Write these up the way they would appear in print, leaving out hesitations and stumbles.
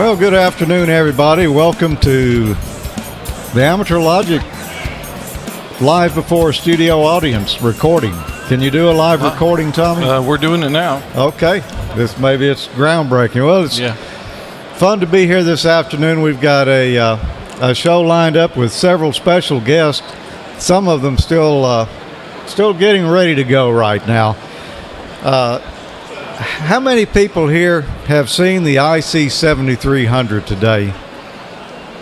Well, good afternoon, everybody. Welcome to the Amateur Logic live before studio audience recording. Can you do a live recording, Tommy? We're doing it now. Okay. Maybe it's groundbreaking. Well, it's fun to be here this afternoon. We've got a show lined up with several special guests. Some of them still getting ready to go right now. How many people here have seen the IC7300 today?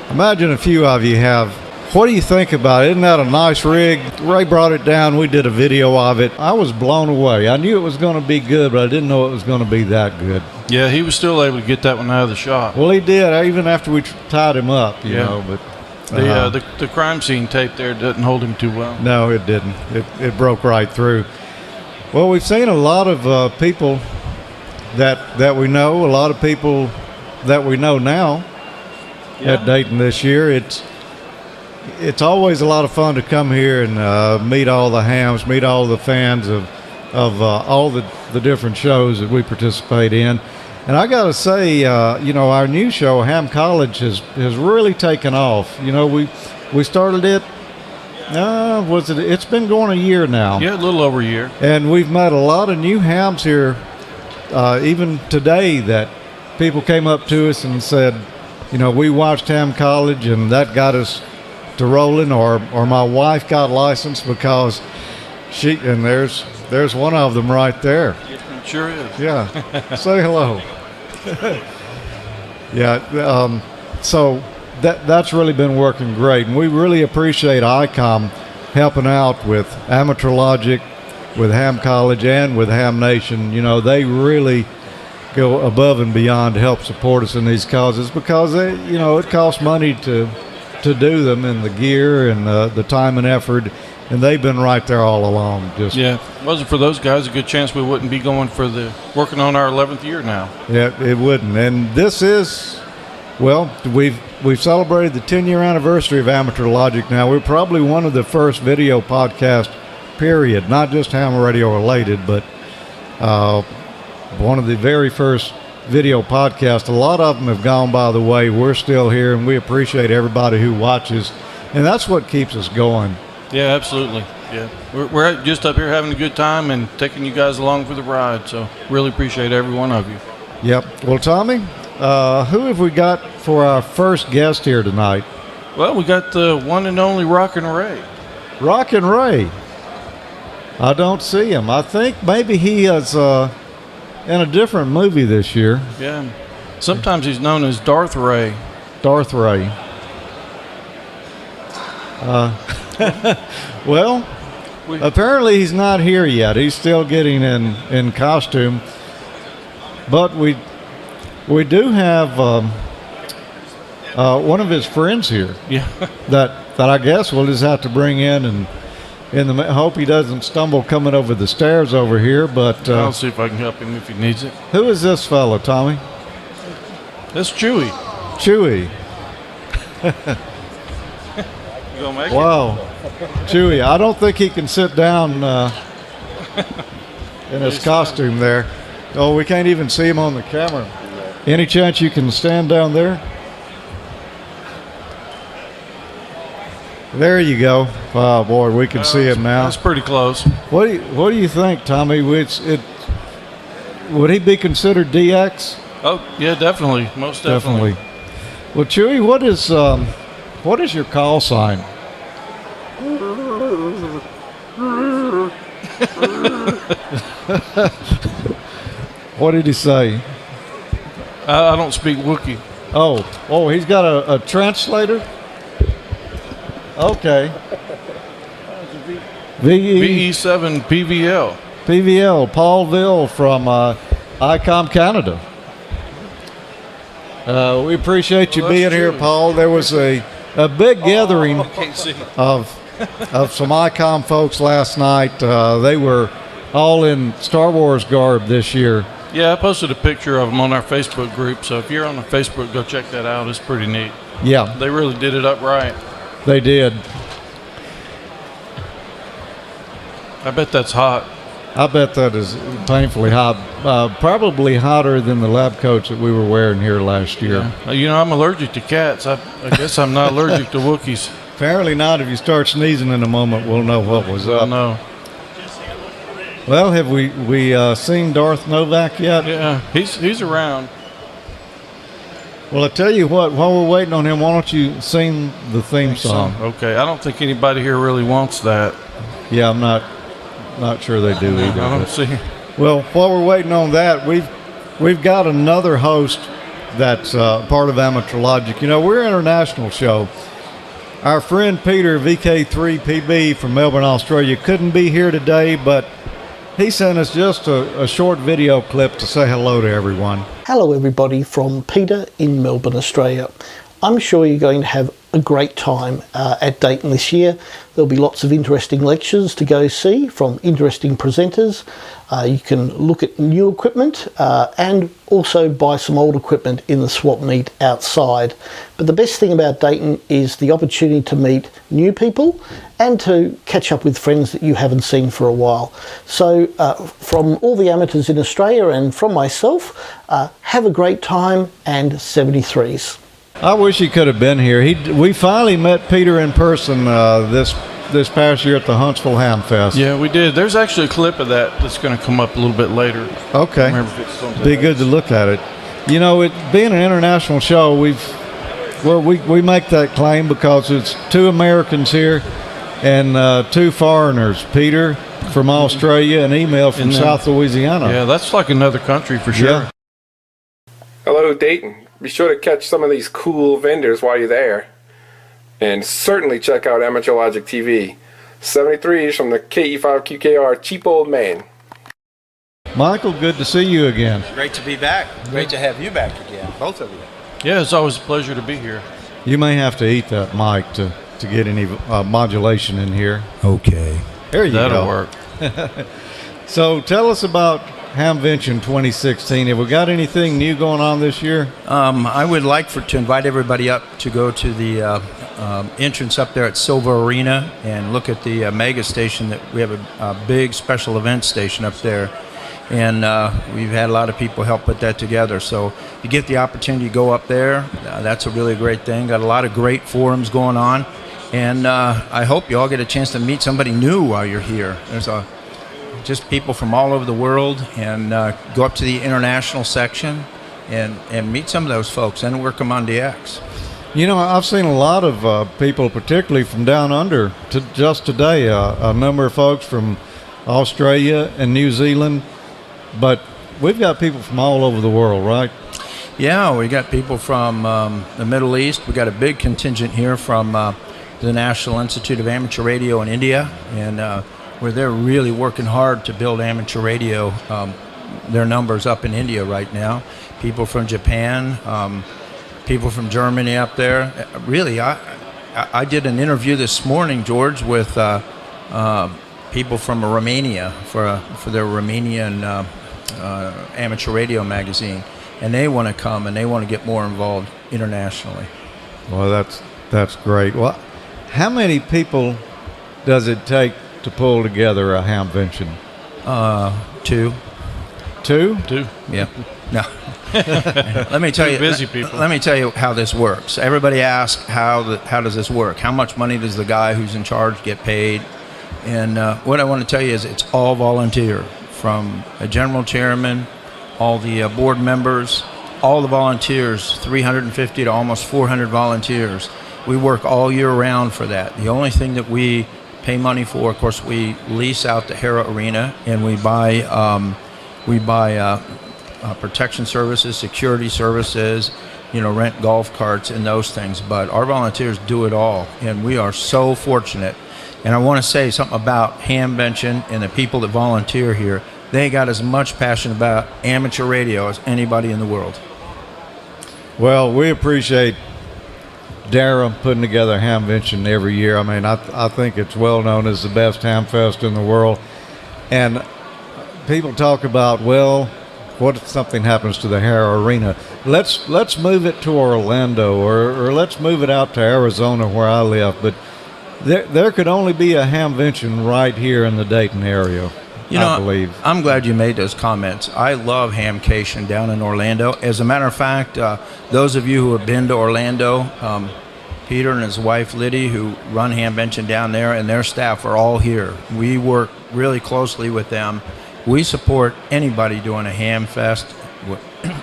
Imagine a few of you have. What do you think about it? Isn't that a nice rig? Ray brought it down. We did a video of it. I was blown away. I knew it was going to be good, but I didn't know it was going to be that good. Yeah, he was still able to get that one out of the shop. Well, he did, even after we tied him up, you know. But the crime scene tape there doesn't hold him too well. No, it didn't. It broke right through. Well, we've seen a lot of people that we know, a lot of people that we know now at Dayton this year. It's always a lot of fun to come here and meet all the hams, meet all the fans of all the different shows that we participate in. And I got to say, our new show, Ham College, has really taken off. You know, we started it. It's been going a year now. Yeah, a little over a year. And we've met a lot of new hams here. Even today, that people came up to us and said, we watched Ham College and that got us to rolling, or my wife got licensed because there's one of them right there. It sure is. Yeah. Say hello. Yeah. So that's really been working great, and we really appreciate Icom helping out with AmateurLogic, with Ham College, and with Ham Nation. They really go above and beyond to help support us in these causes because it costs money to do them, and the gear and the time and effort, and they've been right there all along. If it wasn't for those guys, a good chance we wouldn't be working on our 11th year now. Yeah, it wouldn't. And this is, we've celebrated the 10-year anniversary of AmateurLogic now. We're probably one of the first video podcasts, period, not just ham radio related, but one of the very first video podcasts. A lot of them have gone by the way. We're still here, and we appreciate everybody who watches, and that's what keeps us going. Yeah, absolutely. Yeah, we're just up here having a good time and taking you guys along for the ride, so really appreciate every one of you. Yep. Well, Tommy, who have we got for our first guest here tonight? Well, we got the one and only Rockin' Ray. Rockin' Ray. I don't see him. I think maybe he is in a different movie this year. Yeah. Sometimes he's known as Darth Ray. Darth Ray. Well, apparently he's not here yet. He's still getting in costume. But we do have one of his friends here. Yeah. that I guess we'll just have to bring in and hope he doesn't stumble coming over the stairs over here. But I'll see if I can help him if he needs it. Who is this fellow, Tommy? That's Chewy. Chewy. You gonna make wow. Chewy, I don't think he can sit down in his costume there. Oh, we can't even see him on the camera. Any chance you can stand down there? There you go. Oh boy, we can see him now. That's pretty close. What do you think, Tommy? Would he be considered DX? Oh yeah, definitely, most definitely. Well, Chewy, what is your call sign? What did he say? I don't speak Wookiee. Oh, he's got a translator? Okay. VE7 PVL. PVL, Paul Ville from Icom Canada. We appreciate you being here, Paul. There was a big gathering of some Icom folks last night. They were all in Star Wars garb this year. Yeah, I posted a picture of them on our Facebook group, so if you're on the Facebook, go check that out. It's pretty neat. Yeah. They really did it up right. They did. I bet that's hot. I bet that is painfully hot. Probably hotter than the lab coats that we were wearing here last year. Yeah. You know, I'm allergic to cats. I guess I'm not allergic to Wookiees. Apparently not. If you start sneezing in a moment, we'll know what was up. No. Well, have we seen Darth Novak yet? Yeah, he's around. Well, I tell you what, while we're waiting on him, why don't you sing the theme song? Okay, I don't think anybody here really wants that. Yeah, I'm not sure they do either. I don't see. Well, while we're waiting on that, we've got another host that's part of Amateur Logic. You know, we're an international show. Our friend Peter, VK3PB from Melbourne, Australia, couldn't be here today, but he sent us just a short video clip to say hello to everyone. Hello everybody from Peter in Melbourne, Australia. I'm sure you're going to have a great time at Dayton this year. There'll be lots of interesting lectures to go see from interesting presenters. You can look at new equipment and also buy some old equipment in the swap meet outside. But the best thing about Dayton is the opportunity to meet new people and to catch up with friends that you haven't seen for a while. So from all the amateurs in Australia and from myself, have a great time and 73s. I wish he could have been here. We finally met Peter in person this past year at the Huntsville Ham Fest. Yeah, we did. There's actually a clip of that that's going to come up a little bit later. Okay. I remember if it's something Be good to look at it. You know, it being an international show, we make that claim because it's two Americans here and two foreigners. Peter from Australia and Email from South Louisiana. Yeah, that's like another country for sure. Yeah. Hello, Dayton. Be sure to catch some of these cool vendors while you're there. And certainly check out AmateurLogic.TV. 73s from the KE5QKR Cheap Old Man. Michael, good to see you again. Great to be back. Great to have you back again, both of you. Yeah, it's always a pleasure to be here. You may have to eat that mic to get any modulation in here. Okay. There you go. That'll work. So tell us about Hamvention 2016. Have we got anything new going on this year? I would like to invite everybody up to go to the entrance up there at Silver Arena and look at the mega station. That we have a big special event station up there, and we've had a lot of people help put that together. So if you get the opportunity to go up there, that's a really great thing. Got a lot of great forums going on, and I hope you all get a chance to meet somebody new while you're here. There's just people from all over the world, and go up to the international section and meet some of those folks and work them on DX. You know, I've seen a lot of people, particularly from down under, just today, a number of folks from Australia and New Zealand, but we've got people from all over the world, right? Yeah, we got people from the Middle East. We got a big contingent here from the National Institute of Amateur Radio in India, and where they're really working hard to build amateur radio. Their numbers up in India right now. People from Japan, people from Germany up there. Really, I did an interview this morning, George, with people from Romania for their Romanian amateur radio magazine, and they want to come and they want to get more involved internationally. Well, that's great. Well, how many people does it take to pull together a Hamvention? Two. Two? Yeah. No. Let me tell you. Busy people. Let me tell you how this works. Everybody asks how does this work? How much money does the guy who's in charge get paid? And what I want to tell you is it's all volunteer, from a general chairman, all the board members, all the volunteers, 350 to almost 400 volunteers. We work all year round for that. The only thing that we pay money for, of course, we lease out the Hera Arena, and we buy protection services, security services, rent golf carts and those things. But our volunteers do it all, and we are so fortunate. And I want to say something about Hamvention and the people that volunteer here. They got as much passion about amateur radio as anybody in the world. Well, we appreciate Dara putting together Hamvention every year. I mean, I think it's well known as the best ham fest in the world. And people talk about, well, what if something happens to the Hera Arena? Let's move it to Orlando, or let's move it out to Arizona where I live. But there could only be a Hamvention right here in the Dayton area. I believe. I'm glad you made those comments. I love Hamcation down in Orlando. As a matter of fact, those of you who have been to Orlando, Peter and his wife Liddy, who run Hamvention down there, and their staff are all here. We work really closely with them. We support anybody doing a ham fest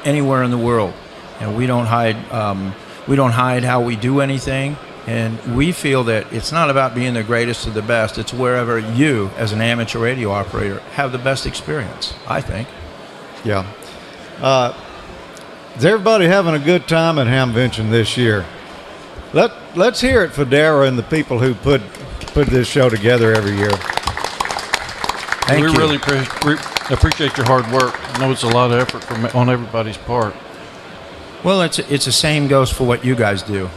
anywhere in the world, and we don't hide. We don't hide how we do anything. And we feel that it's not about being the greatest or the best. It's wherever you, as an amateur radio operator, have the best experience, I think. Yeah. Is everybody having a good time at Hamvention this year? Let's hear it for Dara and the people who put this show together every year. Thank you. We really appreciate your hard work. I know it's a lot of effort on everybody's part. Well, it's the same goes for what you guys do.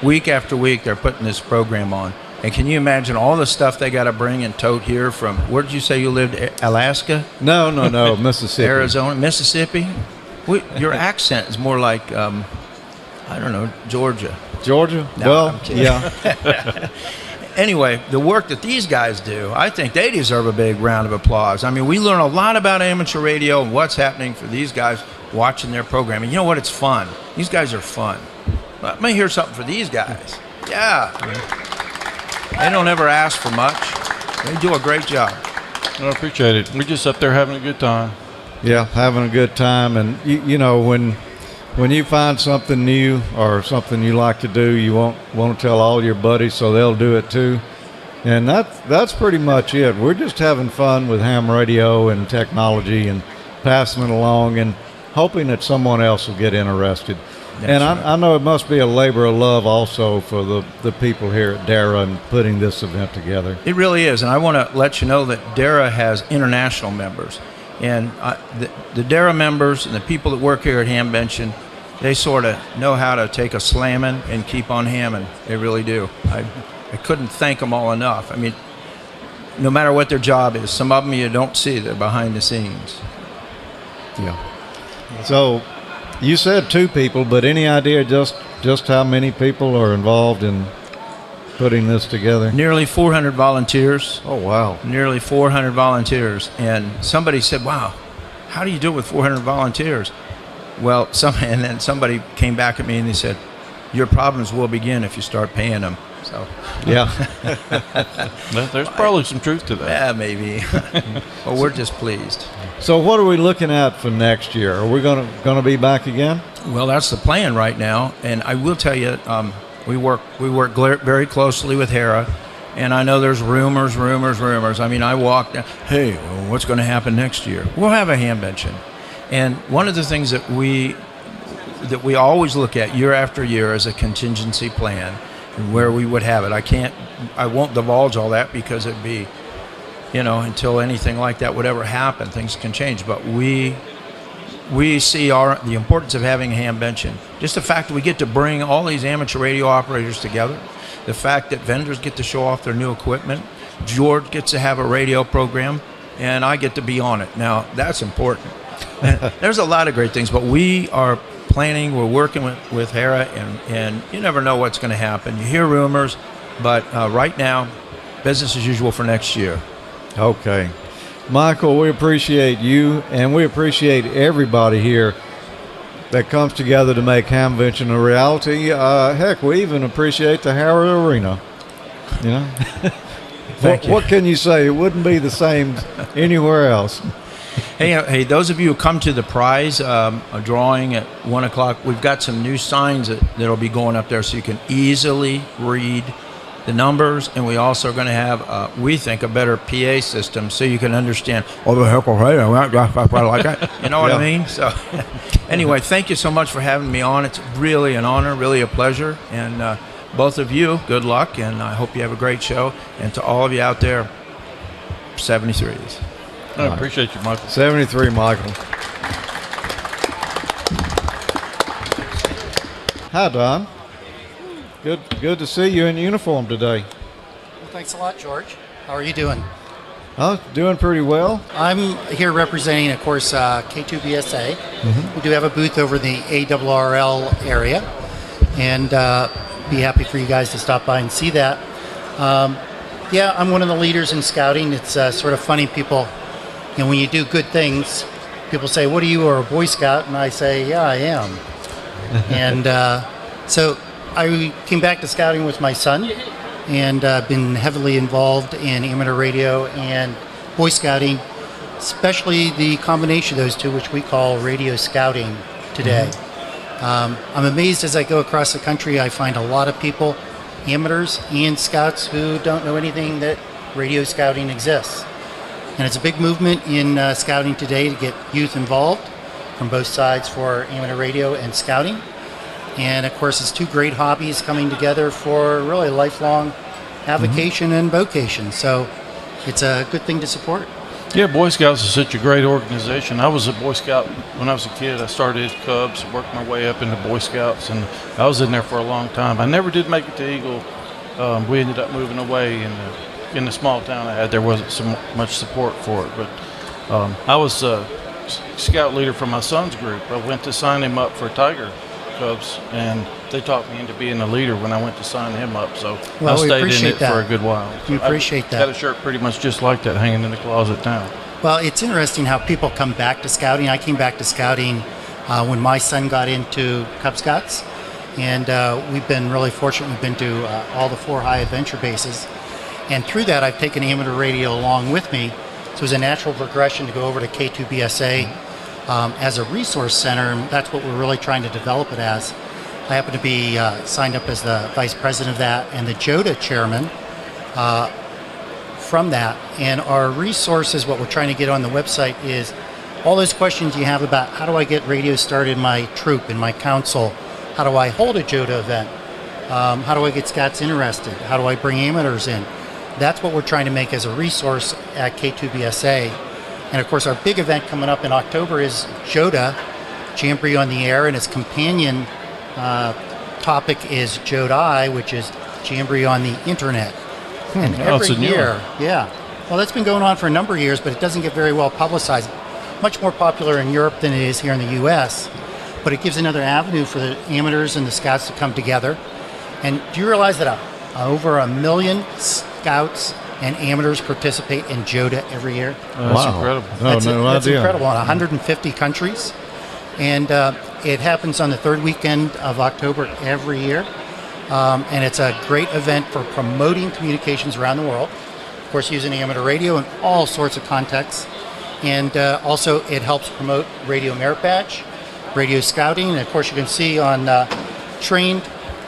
Week after week, they're putting this program on. And can you imagine all the stuff they got to bring and tote here from, where did you say you lived, Alaska? No, Mississippi. Arizona, Mississippi? Your accent is more like, I don't know, Georgia. Georgia? No, well, yeah. Anyway, the work that these guys do, I think they deserve a big round of applause. I mean, we learn a lot about amateur radio and what's happening for these guys watching their program. And you know what? It's fun. These guys are fun. Let me hear something for these guys. Yeah. They don't ever ask for much. They do a great job. I appreciate it. We're just up there having a good time. Yeah, having a good time. And, you know, when you find something new or something you like to do, you want to tell all your buddies so they'll do it too. And that's pretty much it. We're just having fun with ham radio and technology and passing it along and hoping that someone else will get interested. And I know it must be a labor of love also for the people here at DARA and putting this event together. It really is. And I want to let you know that DARA has international members. And the DARA members and the people that work here at Hamvention, they sort of know how to take a slamming and keep on hamming. They really do. I couldn't thank them all enough. I mean, no matter what their job is, some of them you don't see. They're behind the scenes. Yeah. So you said 2 people, but any idea just how many people are involved in putting this together? Nearly 400 volunteers. Oh, wow. Nearly 400 volunteers. And somebody said, wow, how do you do it with 400 volunteers? Well, and then somebody came back at me and they said, your problems will begin if you start paying them. So, yeah. There's probably some truth to that. Yeah, maybe. Well, we're just pleased. So what are we looking at for next year? Are we going to be back again? Well, that's the plan right now. And I will tell you, we work very closely with Hera. And I know there's rumors. I mean, I walk down, hey, what's going to happen next year? We'll have a Hamvention. And one of the things that we always look at year after year is a contingency plan and where we would have it. I won't divulge all that because it'd be, until anything like that would ever happen, things can change. But we see the importance of having a Hamvention. Just the fact that we get to bring all these amateur radio operators together, the fact that vendors get to show off their new equipment, George gets to have a radio program, and I get to be on it. Now, that's important. There's a lot of great things, but we are planning, we're working with Hera, and you never know what's going to happen. You hear rumors, but right now, business as usual for next year. Okay. Michael, we appreciate you, and we appreciate everybody here that comes together to make Hamvention a reality. Heck, we even appreciate the Howard Arena. Thank you. What can you say? It wouldn't be the same anywhere else. Hey, those of you who come to the prize drawing at 1 o'clock, we've got some new signs that'll be going up there so you can easily read the numbers, and we also are going to have, we think, a better PA system so you can understand, oh, the heck, like that. You know what I mean? So anyway, thank you so much for having me on. It's really an honor, really a pleasure. And both of you, good luck, and I hope you have a great show. And to all of you out there, 73s. I appreciate you, Michael. 73, Michael. Hi, Don. Good to see you in uniform today. Well, thanks a lot, George. How are you doing? Oh, doing pretty well. I'm here representing, of course, K2BSA. Mm-hmm. We do have a booth over in the ARRL area, and be happy for you guys to stop by and see that. I'm one of the leaders in scouting. It's sort of funny, people And when you do good things, people say, "What are you, or a Boy Scout?" And I say, "Yeah, I am." And so I came back to scouting with my son, and been heavily involved in amateur radio and Boy Scouting, especially the combination of those two, which we call radio scouting today. I'm amazed as I go across the country, I find a lot of people, amateurs and scouts, who don't know anything that radio scouting exists. And it's a big movement in scouting today to get youth involved from both sides for amateur radio and scouting. And of course, it's two great hobbies coming together for really lifelong avocation and vocation. So it's a good thing to support. Yeah, Boy Scouts is such a great organization. I was a Boy Scout when I was a kid. I started at Cubs, worked my way up into Boy Scouts, and I was in there for a long time. I never did make it to Eagle. We ended up moving away in the small town I had. There wasn't so much support for it, but I was a scout leader for my son's group. I went to sign him up for Tiger Cubs, and they talked me into being a leader when I went to sign him up. So Well, I we stayed in appreciate it that. for a good while. We appreciate I've that. got a shirt pretty much just like that hanging in the closet now. Well, it's interesting how people come back to scouting. I came back to scouting when my son got into Cub Scouts, and we've been really fortunate. We've been to all the 4 high adventure bases, and through that I've taken amateur radio along with me. So it was a natural progression to go over to K2BSA as a resource center, and that's what we're really trying to develop it as. I happen to be signed up as the vice president of that and the JOTA chairman from that. And our resources, what we're trying to get on the website, is all those questions you have about how do I get radio started in my troop, in my council, how do I hold a JOTA event, how do I get scouts interested, how do I bring amateurs in. That's what we're trying to make as a resource at K2BSA. And of course, our big event coming up in October is JOTA, Jamboree on the Air, and its companion topic is JOTA, which is Jamboree on the Internet. And it's every a new year, one. yeah. Well, that's been going on for a number of years, but it doesn't get very well publicized. Much more popular in Europe than it is here in the U.S., but it gives another avenue for the amateurs and the scouts to come together. And do you realize that over 1 million scouts and amateurs participate in JOTA every year? That's incredible. That's idea. incredible. In 150 countries. And it happens on the 3rd weekend of October every year. And it's a great event for promoting communications around the world. Of course, using amateur radio in all sorts of contexts. And also it helps promote Radio Merit Badge, radio scouting. And of course, you can see on Trained,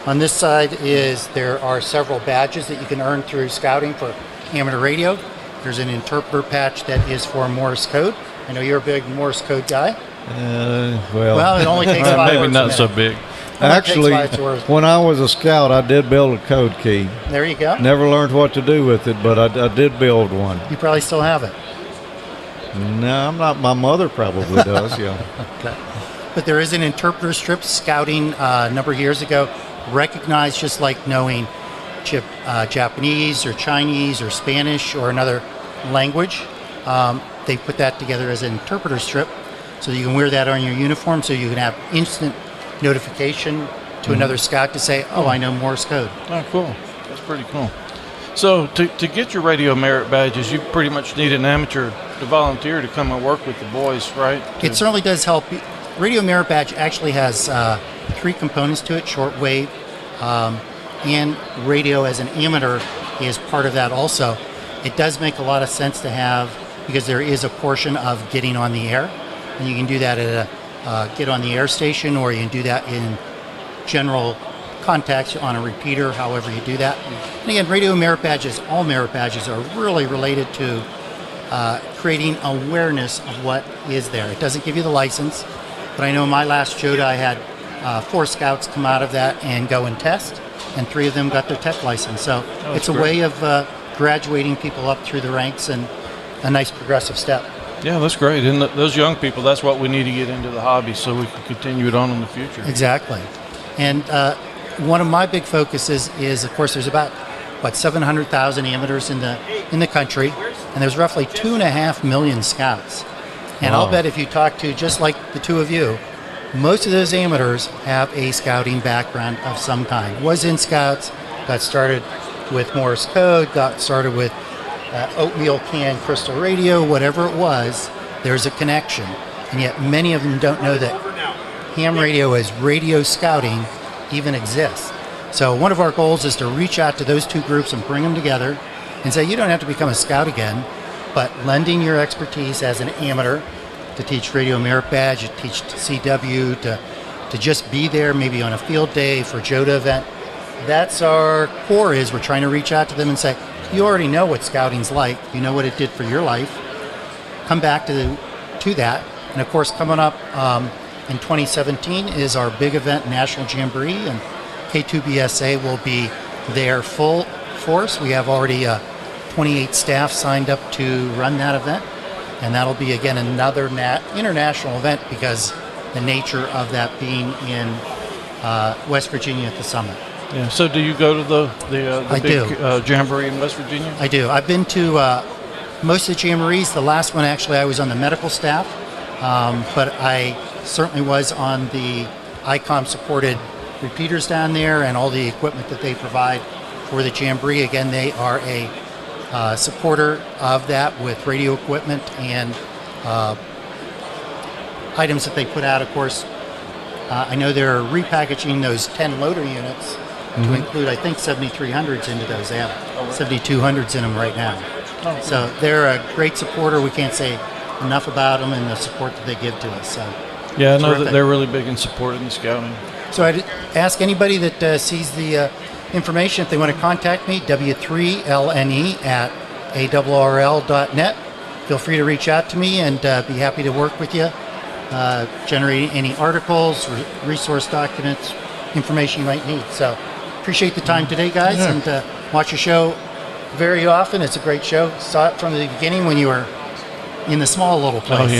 on this side there are several badges that you can earn through scouting for amateur radio. There's an interpreter patch that is for Morse code. I know you're a big Morse code guy. Well, it only takes 5 Maybe words a not minute. so big. Actually, It takes 5 words. when I was a scout, I did build a code key. There you go. Never learned what to do with it, but I did build one. You probably still have it. No, I'm not. My mother probably does, yeah. Okay. But there is an interpreter strip. Scouting a number of years ago recognized, just like knowing Japanese or Chinese or Spanish or another language. They put that together as an interpreter strip so that you can wear that on your uniform so you can have instant notification to another scout to say, oh, I know Morse code. Oh, cool. That's pretty cool. So to get your radio merit badges, you pretty much need an amateur to volunteer to come and work with the boys, right? It certainly does help. Radio Merit Badge actually has 3 components to it: shortwave, and radio as an amateur is part of that also. It does make a lot of sense to have, because there is a portion of getting on the air, and you can do that at a get on the air station, or you can do that in general contacts on a repeater, however you do that. And again, Radio Merit Badges, all merit badges are really related to creating awareness of what is there. It doesn't give you the license, but I know my last JOTA I had 4 scouts come out of that and go and test, and 3 of them got their tech license. So it's a way of graduating people up through the ranks, and a nice progressive step. Yeah, that's great. And those young people, that's what we need to get into the hobby so we can continue it on in the future. Exactly. And one of my big focuses is, of course, there's about 700,000 amateurs in the country, and there's roughly 2.5 million scouts. And I'll bet if you talk to, just like the two of you, most of those amateurs have a scouting background of some kind. Was in scouts, got started with Morse code, got started with oatmeal can crystal radio, whatever it was, there's a connection. And yet many of them don't know that ham radio as radio scouting even exists. So one of our goals is to reach out to those two groups and bring them together and say, you don't have to become a scout again, but lending your expertise as an amateur to teach radio merit badge, to teach CW, to just be there maybe on a field day for JOTA event. That's our core, is we're trying to reach out to them and say, you already know what scouting's like, you know what it did for your life, come back to that. And of course, coming up in 2017 is our big event, National Jamboree, and K2BSA will be there full force. We have already 28 staff signed up to run that event, and that'll be again another international event because the nature of that being in West Virginia at the summit. Yeah. So do you go to the big jamboree in West Virginia? I do. I've been to most of the jamborees. The last one, actually, I was on the medical staff, but I certainly was on the Icom supported repeaters down there and all the equipment that they provide for the jamboree. Again, they are a supporter of that with radio equipment and items that they put out. Of course, I know they're repackaging those 10 loader units to include, I think, 7300s into those. They have 7200s in them right now. So they're a great supporter. We can't say enough about them and the support that they give to us. So yeah, I know that they're really big in supporting the scouting. So I'd ask anybody that sees the information, if they want to contact me, W3LNE at ARRL.net. Feel free to reach out to me and be happy to work with you, generate any articles, resource documents, information you might need. So appreciate the time today, guys, and watch your show very often. It's a great show. Saw it from the beginning when you were in the small little place. Oh,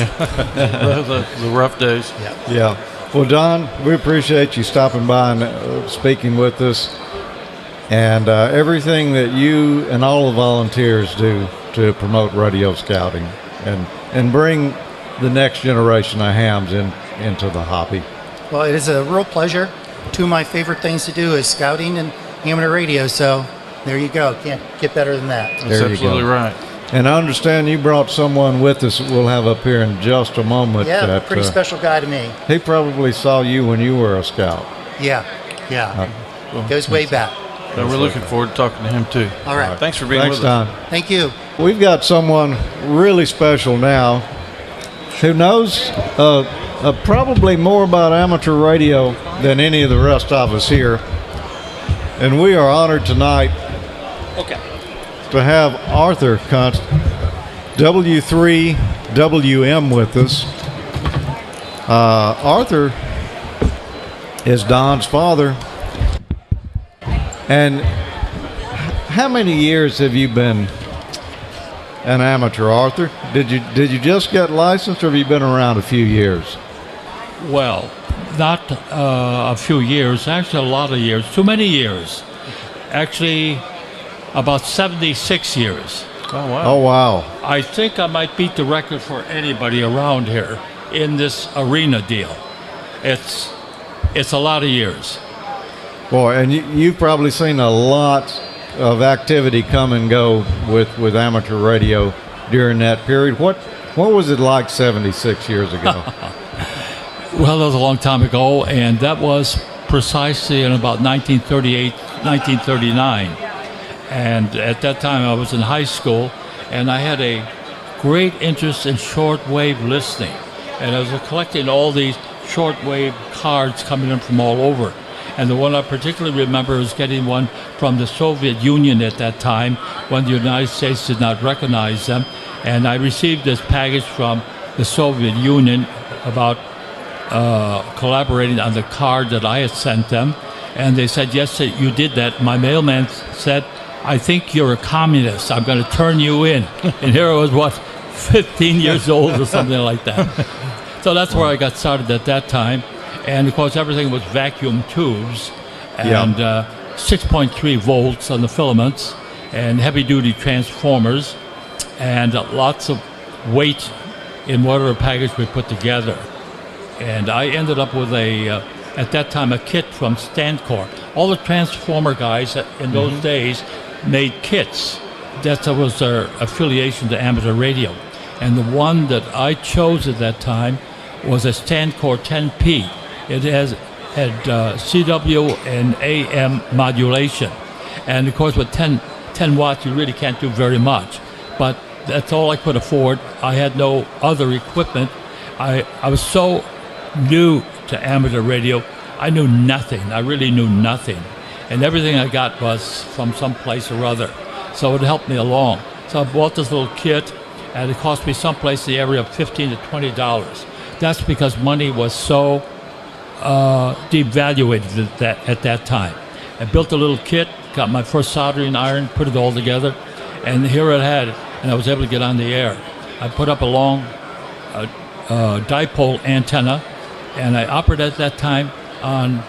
yeah. the rough days. Yeah. Well, Don, we appreciate you stopping by and speaking with us, and everything that you and all the volunteers do to promote radio scouting and bring the next generation of hams into the hobby. Well, it is a real pleasure. Two of my favorite things to do is scouting and amateur radio, so there you go. Can't get better than that. That's absolutely right. And I understand you brought someone with us that we'll have up here in just a moment. Yeah, pretty special guy to me. He probably saw you when you were a scout. Yeah. Goes way back. So we're looking forward to talking to him, too. All right. Thanks for being with us. Don. Thank you. We've got someone really special now who knows probably more about amateur radio than any of the rest of us here. And we are honored tonight to have Arthur Kunst, W3WM, with us. Arthur is Don's father. And how many years have you been an amateur, Arthur? Did you just get licensed, or have you been around a few years? Well, not a few years, actually a lot of years, too many years. Actually, about 76 years. Oh, wow. Oh, wow. I think I might beat the record for anybody around here in this arena deal. It's a lot of years. Boy, and you've probably seen a lot of activity come and go with amateur radio during that period. What was it like 76 years ago? Well, that was a long time ago, and that was precisely in about 1938, 1939. And at that time, I was in high school, and I had a great interest in shortwave listening. And I was collecting all these shortwave cards coming in from all over. And the one I particularly remember was getting one from the Soviet Union at that time, when the United States did not recognize them. And I received this package from the Soviet Union about collaborating on the card that I had sent them. And they said, yes, you did that. My mailman said, I think you're a communist. I'm going to turn you in. And here I was, 15 years old or something like that. So that's where I got started at that time. And, of course, everything was vacuum tubes and 6.3 volts on the filaments and heavy-duty transformers and lots of weight in whatever package we put together. And I ended up with at that time, a kit from Stancor. All the transformer guys in those days made kits. that was their affiliation to amateur radio. And the one that I chose at that time was a Stancore 10P. It had CW and AM modulation. And of course with 10 watts you really can't do very much. But that's all I could afford. I had no other equipment. I was so new to amateur radio, I knew nothing. I really knew nothing. And everything I got was from some place or other. So it helped me along. So I bought this little kit, and it cost me someplace in the area of $15 to $20. That's because money was so devaluated at that time. I built a little kit, got my first soldering iron, put it all together, and here it had, and I was able to get on the air. I put up a long dipole antenna, and I operated at that time on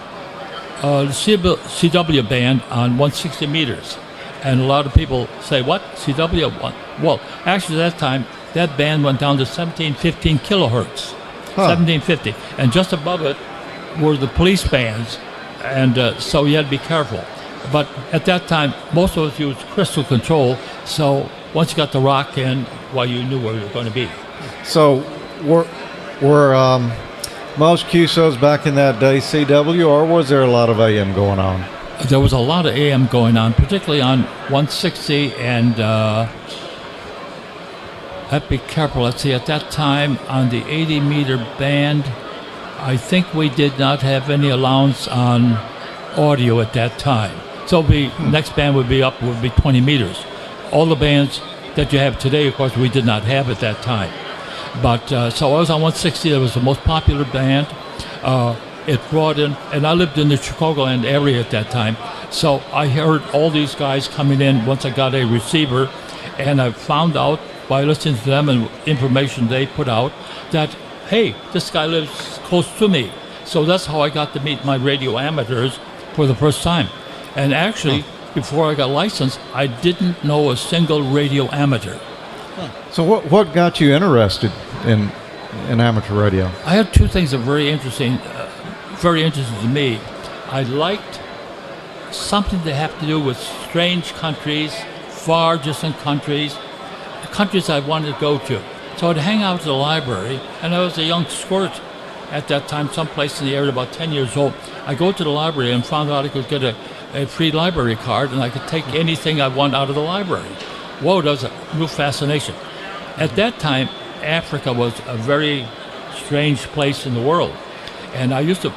the CW band on 160 meters. And a lot of people say, what? CW? Well, actually at that time, that band went down to 1715 kilohertz. 1750. And just above it were the police bands, and so you had to be careful. But at that time, most of us used crystal control, so once you got the rock in, well, you knew where you were going to be. So were most QSOs back in that day CW, or was there a lot of AM going on? There was a lot of AM going on, particularly on 160 and have to be careful. Let's see, at that time on the 80 meter band, I think we did not have any allowance on audio at that time. So next band would be 20 meters. All the bands that you have today, of course, we did not have at that time. But so I was on 160. That was the most popular band. It brought in, and I lived in the Chicagoland area at that time, so I heard all these guys coming in once I got a receiver, and I found out by listening to them and information they put out that, hey, this guy lives close to me. So that's how I got to meet my radio amateurs for the first time. And actually, before I got licensed, I didn't know a single radio amateur. So what got you interested in amateur radio? I had two things that were very interesting to me. I liked something that had to do with strange countries, far distant countries I wanted to go to. So I'd hang out at the library, and I was a young squirt at that time, someplace in the area, about 10 years old. I go to the library and found out I could get a free library card, and I could take anything I want out of the library. Whoa, that was a real fascination. At that time, Africa was a very strange place in the world, and I used to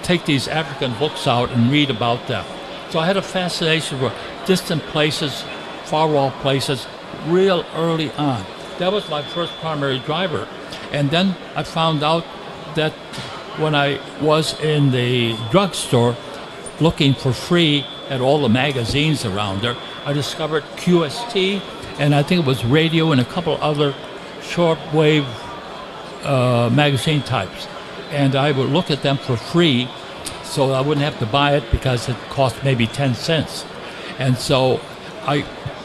take these African books out and read about them. So I had a fascination for distant places, far-off places, real early on. That was my first primary driver. And then I found out that when I was in the drugstore looking for free at all the magazines around there, I discovered QST, and I think it was radio and a couple other shortwave magazine types. And I would look at them for free, so I wouldn't have to buy it because it cost maybe 10 cents. And so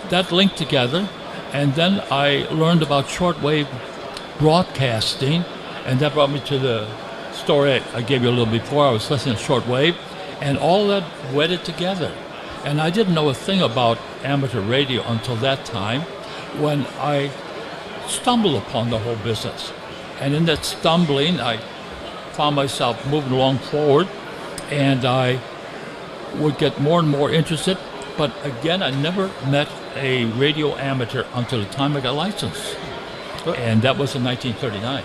that linked together, and then I learned about shortwave broadcasting, and that brought me to the story I gave you a little before. I was listening to shortwave, and all that wedded together. And I didn't know a thing about amateur radio until that time, when I stumbled upon the whole business. And in that stumbling, I found myself moving along forward, and I would get more and more interested. But again, I never met a radio amateur until the time I got licensed, and that was in 1939.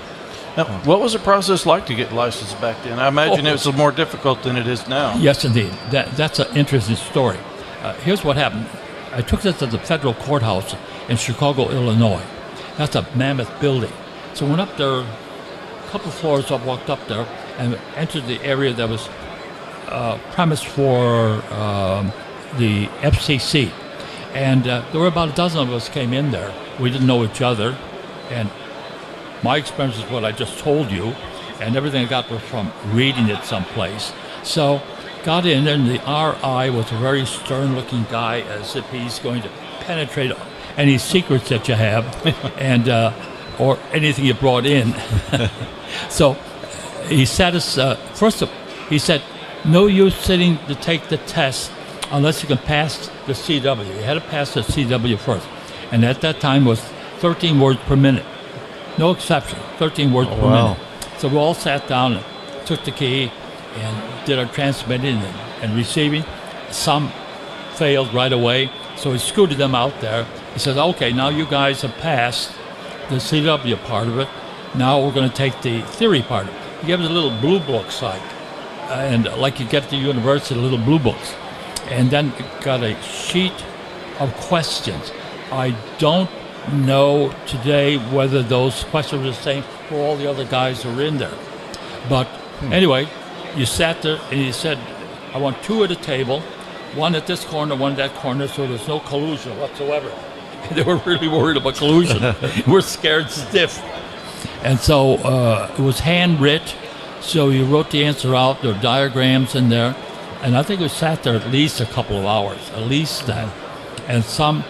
Now, what was the process like to get licensed back then? I imagine it was more difficult than it is now. Yes, indeed. That's an interesting story. Here's what happened. I took this to the federal courthouse in Chicago, Illinois. That's a mammoth building. So I went up there, a couple floors up, walked up there, and entered the area that was premised for the FCC. And there were about a dozen of us came in there. We didn't know each other. And my experience is what I just told you, and everything I got was from reading it someplace. So got in there, and the RI was a very stern-looking guy, as if he's going to penetrate any secrets that you have, and or anything you brought in. So he sat us, he said, no use sitting to take the test unless you can pass the CW. You had to pass the CW first. And at that time was 13 words per minute. No exception, 13 words per minute. So we all sat down and took the key and did our transmitting and receiving. Some failed right away, so he scooted them out there. He says, okay, now you guys have passed the CW part of it. Now we're going to take the theory part of it. He gave us a little blue book site, and like you get at the university, little blue books. And then got a sheet of questions. I don't know today whether those questions are the same for all the other guys who are in there. But anyway, you sat there and you said, I want two at a table, one at this corner, one at that corner, so there's no collusion whatsoever. They were really worried about collusion. We're scared stiff. And so it was handwritten, so you wrote the answer out, there were diagrams in there, and I think we sat there at least a couple of hours, at least that. And some,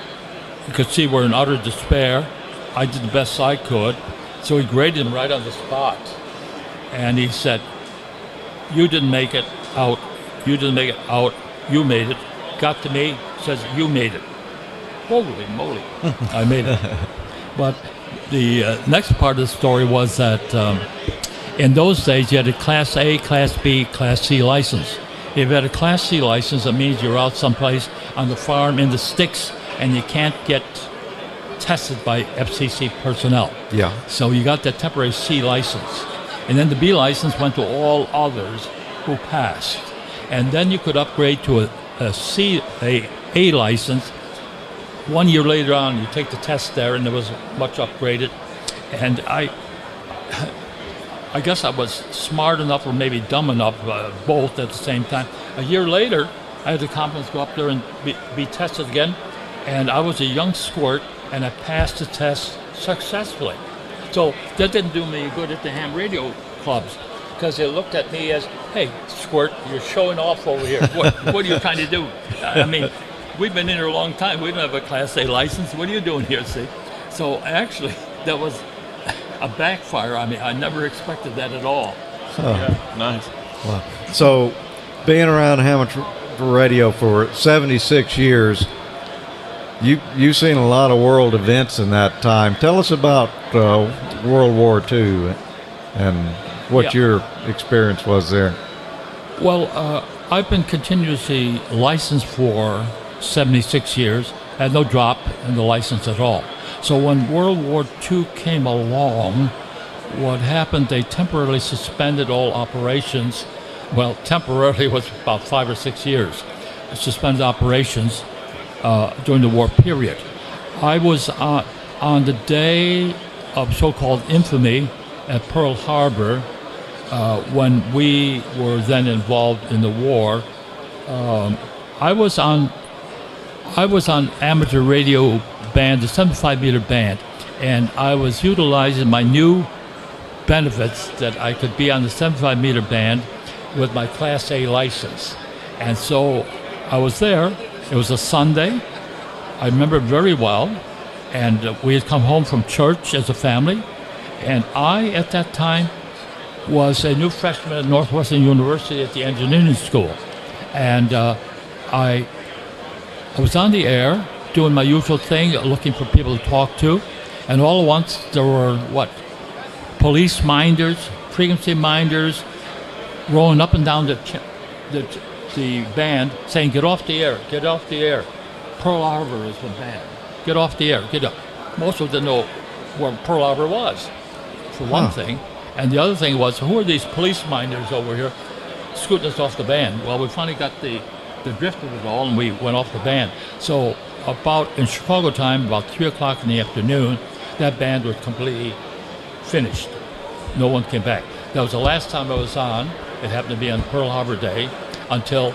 you could see were in utter despair. I did the best I could, so he graded them right on the spot. And he said, you didn't make it out, you didn't make it out, you made it. Got to me, says, you made it. Holy moly, I made it. But the next part of the story was that in those days you had a Class A, Class B, Class C license. If you had a Class C license, that means you're out someplace on the farm in the sticks and you can't get tested by FCC personnel. Yeah. So you got that temporary C license. And then the B license went to all others who passed. And then you could upgrade to a license. 1 year later on, you take the test there, and it was much upgraded. And I guess I was smart enough, or maybe dumb enough, both at the same time. A year later, I had the confidence to go up there and be tested again. And I was a young squirt, and I passed the test successfully. So that didn't do me good at the ham radio clubs, because they looked at me as, hey, squirt, you're showing off over here. What are you trying to do? I mean, we've been in here a long time. We don't have a Class A license. What are you doing here, see? So actually, that was a backfire. I mean, I never expected that at all. Yeah, nice. Wow. So, being around amateur radio for 76 years, you've seen a lot of world events in that time. Tell us about World War II and what your experience was there. Well, I've been continuously licensed for 76 years. I had no drop in the license at all. So when World War II came along, what happened, they temporarily suspended all operations. Well, temporarily was about 5 or 6 years. Suspended operations during the war period. I was on the day of so-called infamy at Pearl Harbor when we were then involved in the war. I was on amateur radio band, the 75-meter band, and I was utilizing my new benefits that I could be on the 75-meter band with my Class A license. And so I was there. It was a Sunday. I remember it very well. And we had come home from church as a family. And I, at that time, was a new freshman at Northwestern University at the engineering school. And I was on the air doing my usual thing, looking for people to talk to. And all at once, there were, police minders, frequency minders, rolling up and down the band, saying, get off the air, get off the air. Pearl Harbor is the band. Get off the air, get up. Most of them didn't know where Pearl Harbor was, for one thing. And the other thing was, who are these police minders over here scooting us off the band? Well, we finally got the drift of it all, and we went off the band. So in Chicago time, about 3 o'clock in the afternoon, that band was completely finished. No one came back. That was the last time I was on. It happened to be on Pearl Harbor Day, until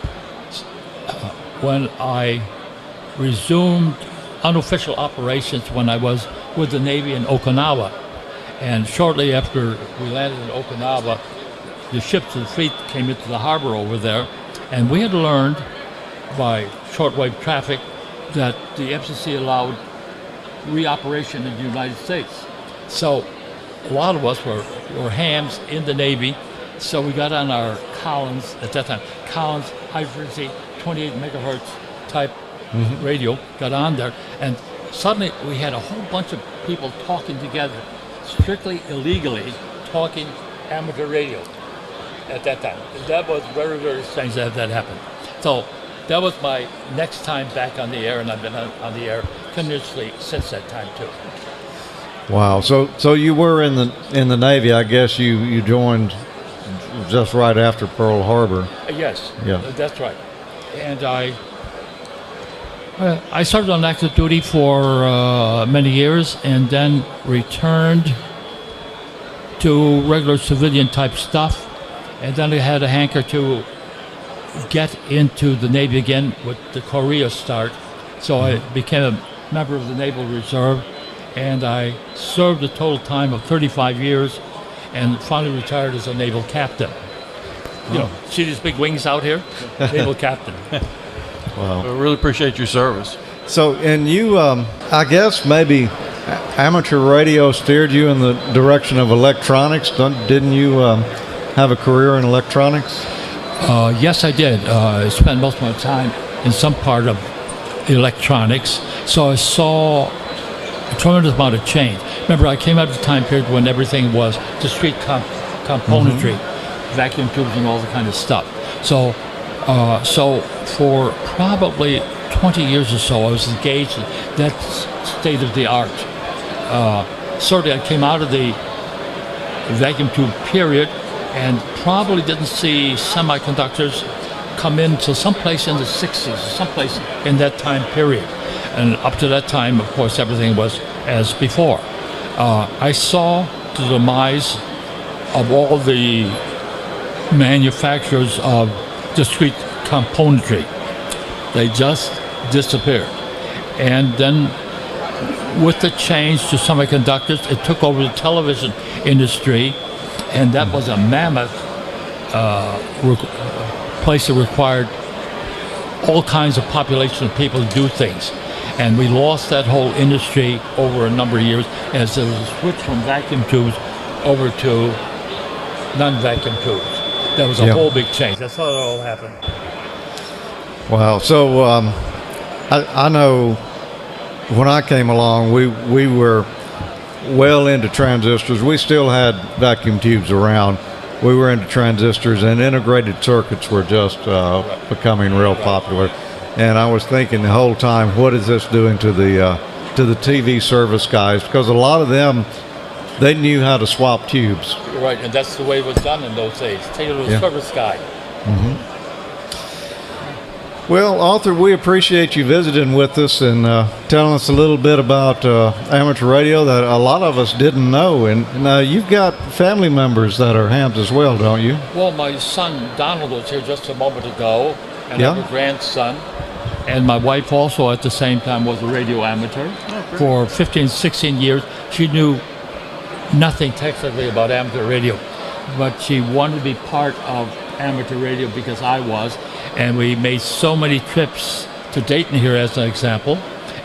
when I resumed unofficial operations when I was with the Navy in Okinawa. And shortly after we landed in Okinawa, the ships of the fleet came into the harbor over there, and we had learned by shortwave traffic that the FCC allowed reoperation in the United States. So a lot of us were hams in the Navy, so we got on our Collins, at that time, Collins high frequency 28 megahertz type radio, got on there, and suddenly we had a whole bunch of people talking together, strictly illegally talking amateur radio at that time. And that was very, very strange that that happened. So that was my next time back on the air, and I've been on the air continuously since that time too. Wow. So you were in the Navy. I guess you joined just right after Pearl Harbor. Yes. Yeah. That's right. And I served on active duty for many years, and then returned to regular civilian type stuff, and then I had a hanker to get into the Navy again with the Korea start. So I became a member of the Naval Reserve, and I served a total time of 35 years, and finally retired as a naval captain. You know, see these big wings out here? Naval captain. Wow. I really appreciate your service. So, and you, I guess maybe amateur radio steered you in the direction of electronics. Didn't you have a career in electronics? Yes, I did. I spent most of my time in some part of electronics, so I saw a tremendous amount of change. Remember, I came out of the time period when everything was discrete componentry, vacuum tubes and all the kind of stuff. So for probably 20 years or so, I was engaged in that state of the art. Certainly, I came out of the vacuum tube period and probably didn't see semiconductors come in till someplace in the 60s, someplace in that time period. And up to that time, of course, everything was as before. I saw the demise of all the manufacturers of discrete componentry. They just disappeared. And then with the change to semiconductors, it took over the television industry, and that was a mammoth place that required all kinds of population of people to do things. And we lost that whole industry over a number of years as there was a switch from vacuum tubes over to non-vacuum tubes. That was a whole big change. That's how it all happened. Wow. So I know when I came along, we were well into transistors. We still had vacuum tubes around. We were into transistors, and integrated circuits were just becoming real popular. And I was thinking the whole time, what is this doing to the TV service guys? Because a lot of them, they knew how to swap tubes. Right, and that's the way it was done in those days. Take it to the service guy. Well, Arthur, we appreciate you visiting with us and telling us a little bit about amateur radio that a lot of us didn't know. And you've got family members that are hams as well, don't you? Well, my son Donald was here just a moment ago, and I have a grandson. And my wife also at the same time was a radio amateur. For 15, 16 years. She knew nothing technically about amateur radio, but she wanted to be part of amateur radio because I was. And we made so many trips to Dayton here as an example,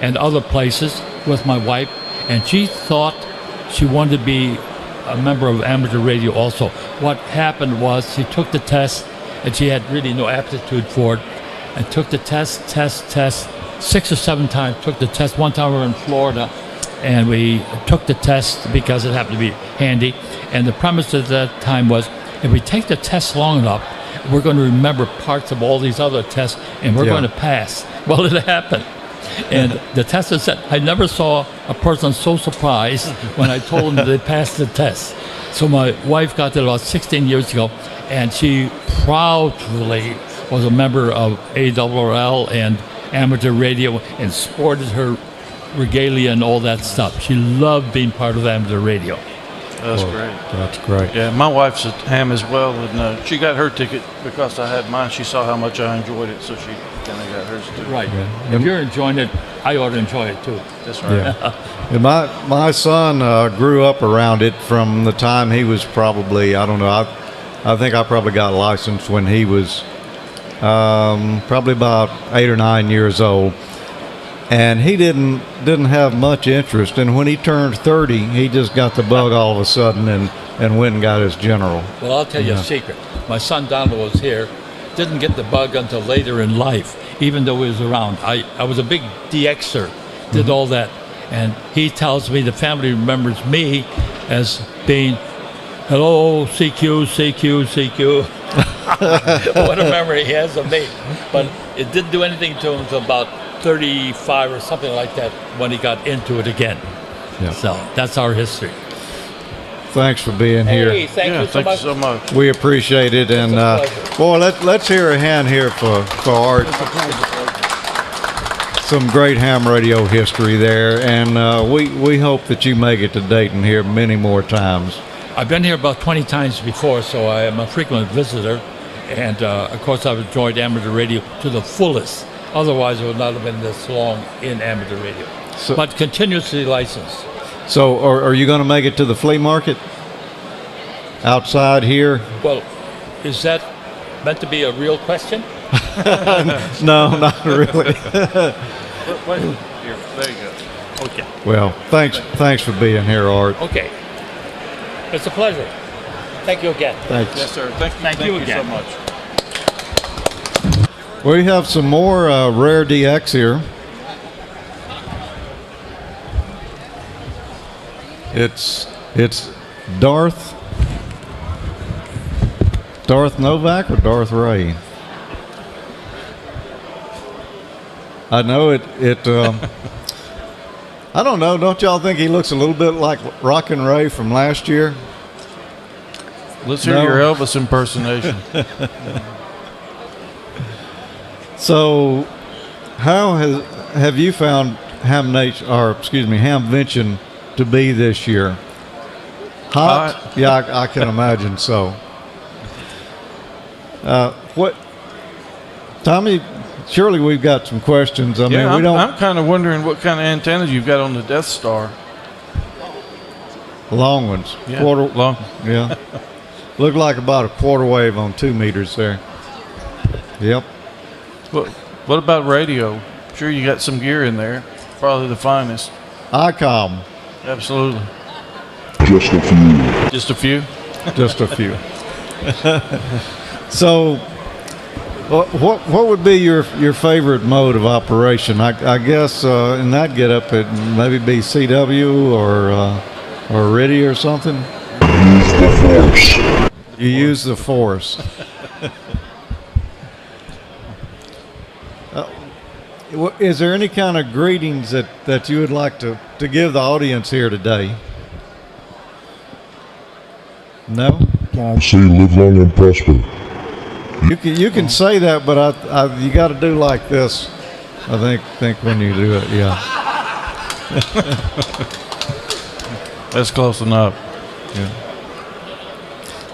and other places with my wife. And she thought she wanted to be a member of amateur radio also. What happened was she took the test, and she had really no aptitude for it, and took the test 6 or 7 times. Took the test. One time we were in Florida, and we took the test because it happened to be handy. And the premise at that time was, if we take the test long enough, we're going to remember parts of all these other tests, and we're going to pass. Well, it happened. And the tester said, I never saw a person so surprised when I told them they passed the test. So my wife got that about 16 years ago, and she proudly was a member of AmateurLogic and amateur radio and sported her regalia and all that stuff. She loved being part of amateur radio. That's great. That's great. Yeah, my wife's a ham as well, and she got her ticket because I had mine. She saw how much I enjoyed it, so she kind of got hers too. Right. Yeah. If you're enjoying it, I ought to enjoy it too. That's right. Yeah. And my son grew up around it from the time he was probably, I don't know, I think I probably got licensed when he was probably about 8 or 9 years old. And he didn't have much interest. And when he turned 30, he just got the bug all of a sudden and went and got his general. Well, I'll tell you a secret. My son Donald was here, didn't get the bug until later in life, even though he was around. I was a big DXer, did all that. And he tells me the family remembers me as being, hello, CQ, CQ, CQ. What a memory he has of me. But it didn't do anything to him until about 35 or something like that when he got into it again. Yeah. So that's our history. Thanks for being here. Hey, thank you so thank much. you so much. We appreciate it. And a pleasure. boy, let's hear a hand here for Art. Some great ham radio history there, and we hope that you make it to Dayton here many more times. I've been here about 20 times before, so I am a frequent visitor. And of course, I've enjoyed amateur radio to the fullest. Otherwise, it would not have been this long in amateur radio. So- but continuously licensed. So, are you going to make it to the flea market outside here? Well, is that meant to be a real question? No, not really. Wait, here, there you go. Okay. Well, thanks for being here, Art. Okay. It's a pleasure. Thank you again. Thanks. Yes, sir. Thank you you again. so much. We have some more rare DX here. It's Darth Novak or Darth Ray. I know it. I don't know. Don't y'all think he looks a little bit like Rockin' Ray from last year? Let's hear No. your Elvis impersonation. So, how have you found Hamvention to be this year? Hot? Yeah, I can imagine so. What, Tommy? Surely we've got some questions. I mean, we don't. I'm kind of wondering what kind of antennas you've got on the Death Star. Long ones. Yeah, long. Yeah. Look like about a quarter wave on 2 meters there. Yep. What about radio? Sure, you got some gear in there. Probably the finest. Icom. Absolutely. Just a few. Just a few? Just a few. So, what would be your favorite mode of operation? I guess in that getup it maybe be CW or RIDI or something. Use the force. You use the force. Is there any kind of greetings that you would like to give the audience here today? No? Say live long and prosper. You can say that, but you got to do like this. I think when you do it, yeah. That's close enough. Yeah.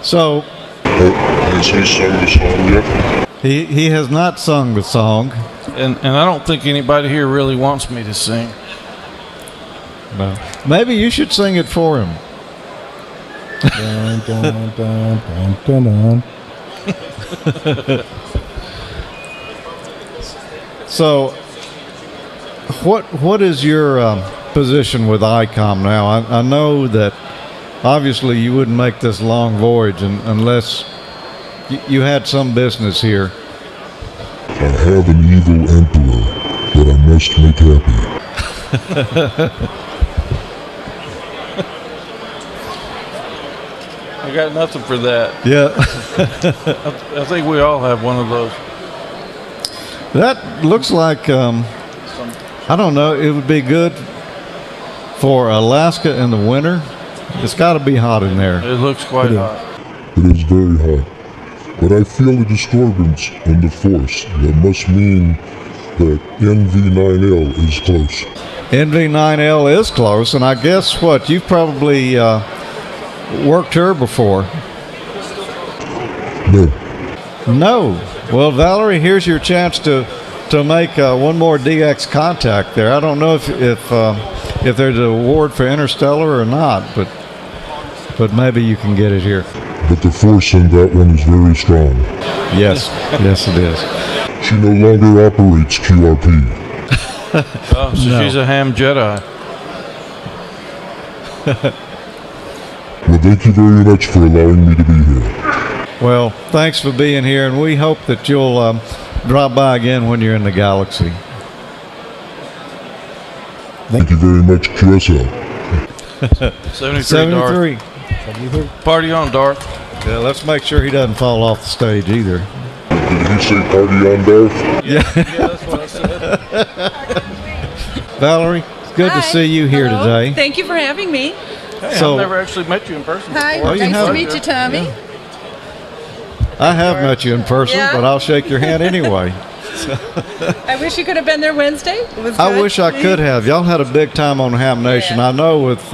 So Has he sung the song yet? he has not sung the song. And I don't think anybody here really wants me to sing. No. Maybe you should sing it for him. Dun, dun, dun, dun, dun, dun. So, what is your position with Icom now? I know that obviously you wouldn't make this long voyage unless you had some business here. I have an evil emperor that I must make happy. I got nothing for that. Yeah. I think we all have one of those. That looks like, I don't know, it would be good for Alaska in the winter. It's got to be hot in there. It looks quite hot. It is very hot. But I feel a disturbance in the force. That must mean that NV9L is close. NV9L is close, and I guess what? You've probably worked her before. No. No. Well, Valerie, here's your chance to make one more DX contact there. I don't know if there's an award for Interstellar or not, but maybe you can get it here. But the force in that one is very strong. Yes. Yes, it is. She no longer operates QRP. Oh, so No. she's a ham Jedi. Well, thank you very much for allowing me to be here. Well, thanks for being here, and we hope that you'll drop by again when you're in the galaxy. Thank you very much, QSL. 73. Darth. Party on, Darth. Yeah, let's make sure he doesn't fall off the stage either. Did he say party on, Darth? Yeah, that's what I said. Valerie, it's good to see you here today. Thank you for having me. Hey, So- I've never actually met you in person Hi, before. you nice have? to meet you, Tommy. I have met you in person, Yeah. but I'll shake your hand anyway. I wish you could have been there Wednesday. It was I good. wish I could have. Y'all had a big time on Hamvention. Yeah. I know with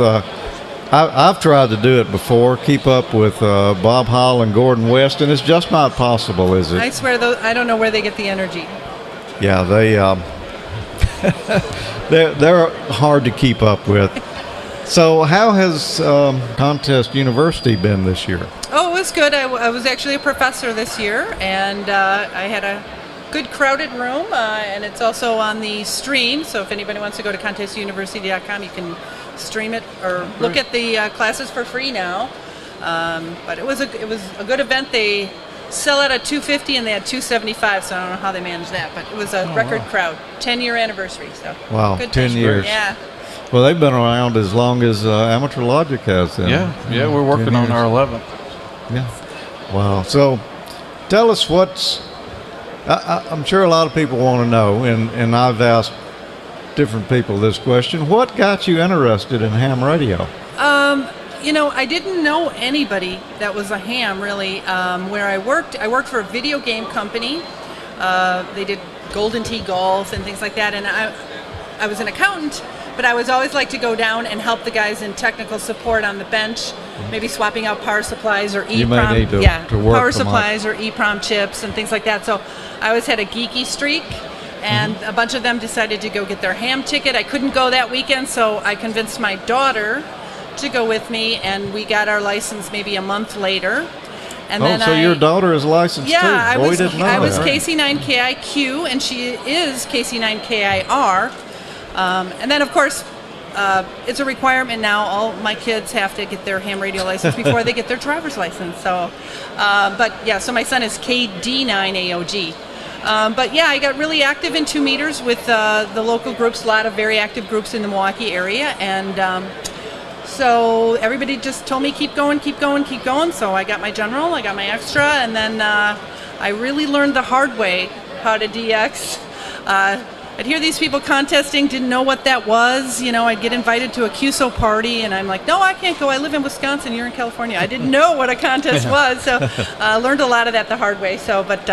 I've tried to do it before, keep up with Bob Heil and Gordon West, and it's just not possible, is it? I swear, I don't know where they get the energy. Yeah, they they're hard to keep up with. So how has Contest University been this year? Oh, it was good. I was actually a professor this year, and I had a good crowded room, and it's also on the stream. So if anybody wants to go to contestuniversity.com, you can stream it or look at the classes for free now. But it was a good event. They sell out at 250 and they had 275, so I don't know how they managed that, but it was a record crowd. 10-year anniversary. So Wow, good 10 time. years. Yeah. Well, they've been around as long as AmateurLogic has. Then. Yeah, we're working 10 on years. our 11th. Yeah. Wow. So, tell us what's. I'm sure a lot of people want to know, and I've asked different people this question. What got you interested in ham radio? I didn't know anybody that was a ham really. Where I worked for a video game company. They did Golden Tee Golf and things like that, and I was an accountant. But I was always like to go down and help the guys in technical support on the bench, maybe swapping out power supplies or EEPROM. You may need to work power them supplies or EEPROM chips and things like that. So I always had a geeky streak, and a bunch of them decided to go get their ham ticket. I couldn't go that weekend, so I convinced my daughter to go with me, and we got our license maybe a month later. And then so your daughter is licensed too. I Boy, was didn't know I was that. KC9KIQ, and she is KC9KIR. And then, of course, it's a requirement now. All my kids have to get their ham radio license before they get their driver's license. So, so my son is KD9AOG. But yeah, I got really active in 2 meters with the local groups, a lot of very active groups in the Milwaukee area. And so everybody just told me, keep going, keep going, keep going. So I got my general, I got my extra, and then I really learned the hard way how to DX. I'd hear these people contesting, didn't know what that was. I'd get invited to a QSO party, and I'm like, no, I can't go. I live in Wisconsin. You're in California. I didn't know what a contest was, so I learned a lot of that the hard way. So, but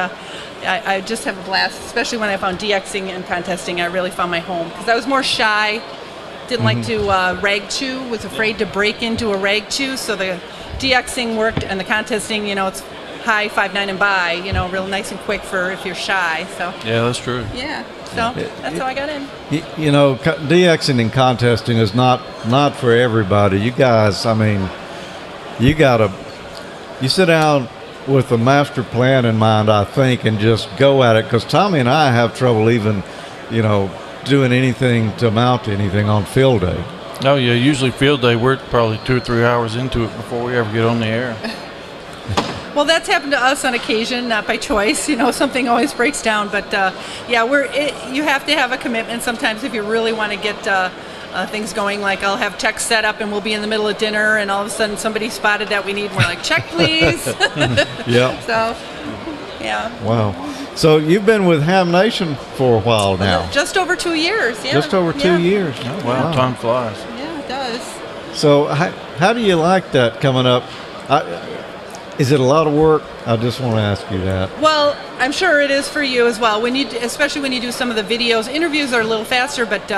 I just have a blast, especially when I found DXing and contesting. I really found my home because I was more shy, didn't like to rag chew, was afraid to break into a rag chew. So the DXing worked, and the contesting, it's hi, 5, 9, and bye. Real nice and quick for if you're shy. So Yeah, that's true. yeah. So that's how I got in. DXing and contesting is not for everybody. You guys, you sit down with a master plan in mind, I think, and just go at it. Because Tommy and I have trouble even, doing anything to amount to anything on field day. Oh yeah, usually field day we're probably 2 or 3 hours into it before we ever get on the air. Well, that's happened to us on occasion, not by choice. Something always breaks down. But you have to have a commitment sometimes if you really want to get things going. Like I'll have tech set up and we'll be in the middle of dinner, and all of a sudden somebody spotted that we need. We're like, check, please. Yeah. So, yeah. Wow. So you've been with Ham Nation for a while now. Just over 2 years. Yeah. Just over 2 years. Oh, wow, time flies. Yeah, it does. So how do you like that coming up? Is it a lot of work? I just want to ask you that. Well, I'm sure it is for you as well. Especially when you do some of the videos, interviews are a little faster, but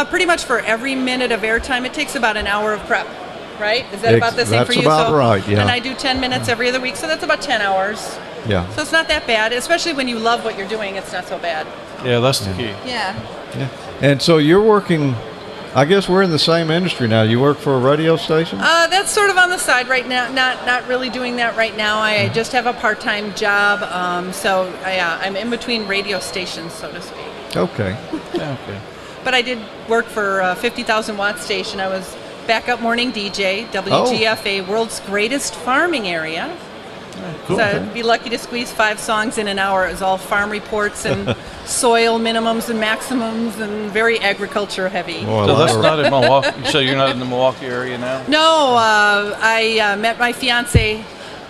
pretty much for every minute of airtime, it takes about an hour of prep, right? Is that about the same for you? That's about right, yeah. And I do 10 minutes every other week, so that's about 10 hours. Yeah. So it's not that bad, especially when you love what you're doing. It's not so bad. Yeah, that's the key. Yeah. Yeah. And so you're working. I guess we're in the same industry now. You work for a radio station? That's sort of on the side right now. Not really doing that right now. I just have a part-time job, so I'm in between radio stations, so to speak. Okay. Yeah, okay. But I did work for a 50,000 watt station. I was backup morning DJ, WGFA, world's greatest farming area. Cool. So I'd be lucky to squeeze 5 songs in an hour. It was all farm reports and soil minimums and maximums and very agriculture heavy. Boy, So that's not in Milwaukee. So you're not in the Milwaukee area now? No, I met my fiance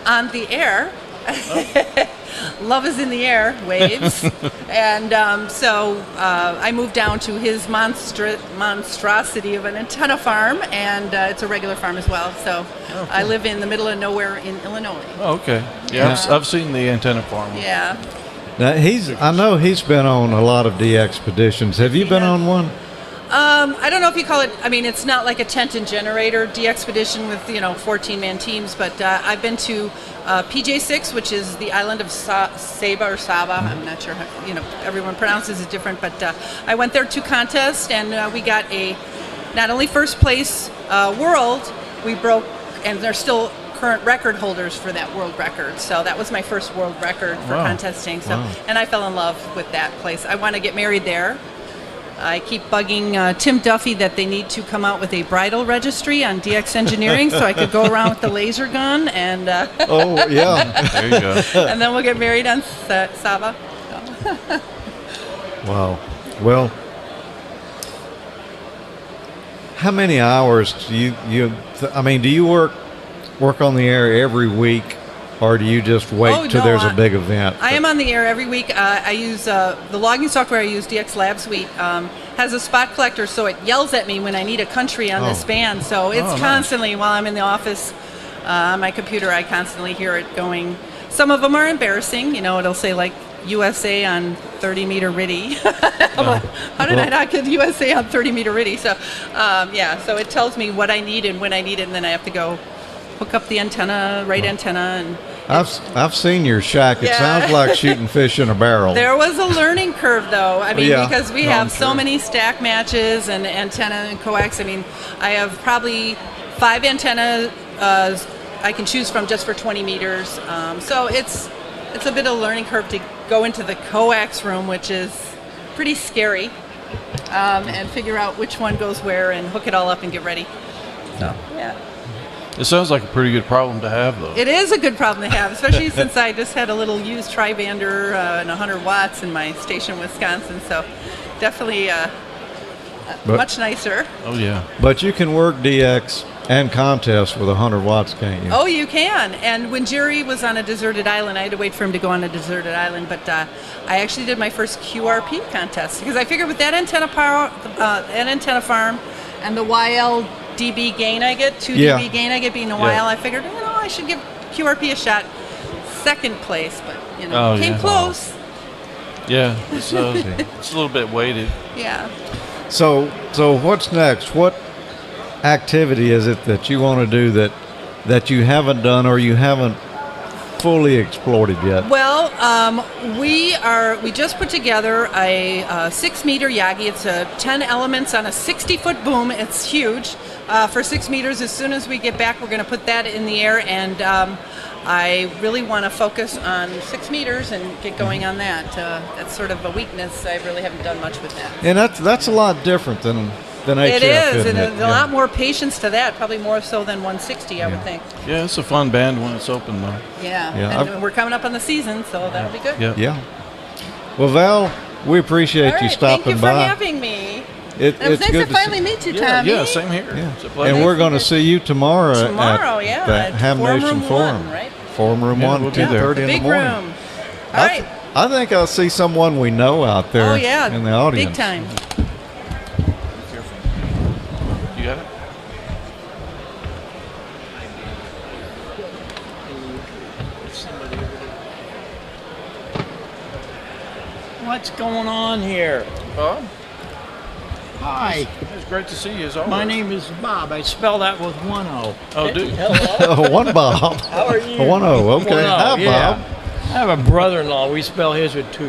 on the air. Love is in the air, waves. And so I moved down to his monstrosity of an antenna farm, and it's a regular farm as well. So I live in the middle of nowhere in Illinois. Oh, okay. Yeah, I've seen the antenna farm. Yeah. Now I know he's been on a lot of de-expeditions. Have you been on one? I don't know if you call it, I mean, it's not like a tent and generator de-expedition with, 14-man teams, but I've been to PJ6, which is the island of Saba or Saba. I'm not sure how, everyone pronounces it different, but I went there to contest, and we got a not only first place world, we broke, and they're still current record holders for that world record. So that was my first world record for contesting. So, and I fell in love with that place. I want to get married there. I keep bugging Tim Duffy that they need to come out with a bridal registry on DX Engineering so I could go around with the laser gun and Oh, yeah. There you go. and then we'll get married on Saba. Wow. Well, how many hours do you work on the air every week, or do you just wait till there's a big event? I am on the air every week. I use the logging software I use, DX Lab Suite, has a spot collector, so it yells at me when I need a country on this band. So it's constantly, while I'm in the office on my computer, I constantly hear it going. Some of them are embarrassing. It'll say like USA on 30-meter RIDI. How did I not get USA on 30-meter RIDI? So, so it tells me what I need and when I need it, and then I have to go hook up the antenna, antenna, and I've seen your shack. It sounds like shooting fish in a barrel. there was a learning curve, though. I mean, because we have so sure. many stack matches and antenna and coax. I mean, I have probably 5 antennas I can choose from just for 20 meters. So it's a bit of a learning curve to go into the coax room, which is pretty scary, and figure out which one goes where and hook it all up and get ready. So, yeah. It sounds like a pretty good problem to have, though. It is a good problem to have, especially since I just had a little used Trivander and 100 watts in my station in Wisconsin. So definitely much nicer. Oh, yeah. But you can work DX and contest with 100 watts, can't you? Oh, you can. And when Jerry was on a deserted island, I had to wait for him to go on a deserted island. But I actually did my first QRP contest because I figured with that antenna farm and the YL dB gain I get, 2 dB gain I get being a YL, I figured, I should give QRP a shot. Second place, but, came close. Yeah, it's a little bit weighted. Yeah. So what's next? What activity is it that you want to do that you haven't done or you haven't fully explored yet? Well, we just put together a 6-meter Yagi. It's 10 elements on a 60-foot boom. It's huge. For 6 meters, as soon as we get back, we're going to put that in the air, and I really want to focus on 6 meters and get going on that. That's sort of a weakness. I really haven't done much with that. And that's a lot different than HF. It is, and isn't there's a lot more patience to that, probably more so than 160, I would think. Yeah, it's a fun band when it's open, though. Yeah. And we're coming up on the season, so that'll be good. Yeah. Well, Val, we appreciate you stopping by. Thank you for having me. It's nice good to finally meet you, Tommy. Yeah, same here. Yeah. It's a pleasure. And we're going to see you tomorrow at at Hamvention Forum 1, right? Forum Room 1, we'll be there. 10:30 in the Big morning. room. All right. I think I'll see someone we know out there in the audience. Big time. You got it? What's going on here? Bob? Hi, It's great to see you, as always. my name is Bob. I spell that with 1 O. Oh, do you? Hello. One Bob. How are you? 1 O. Okay. 1 O, Hi, yeah. Bob. I have a brother-in-law. We spell his with 2.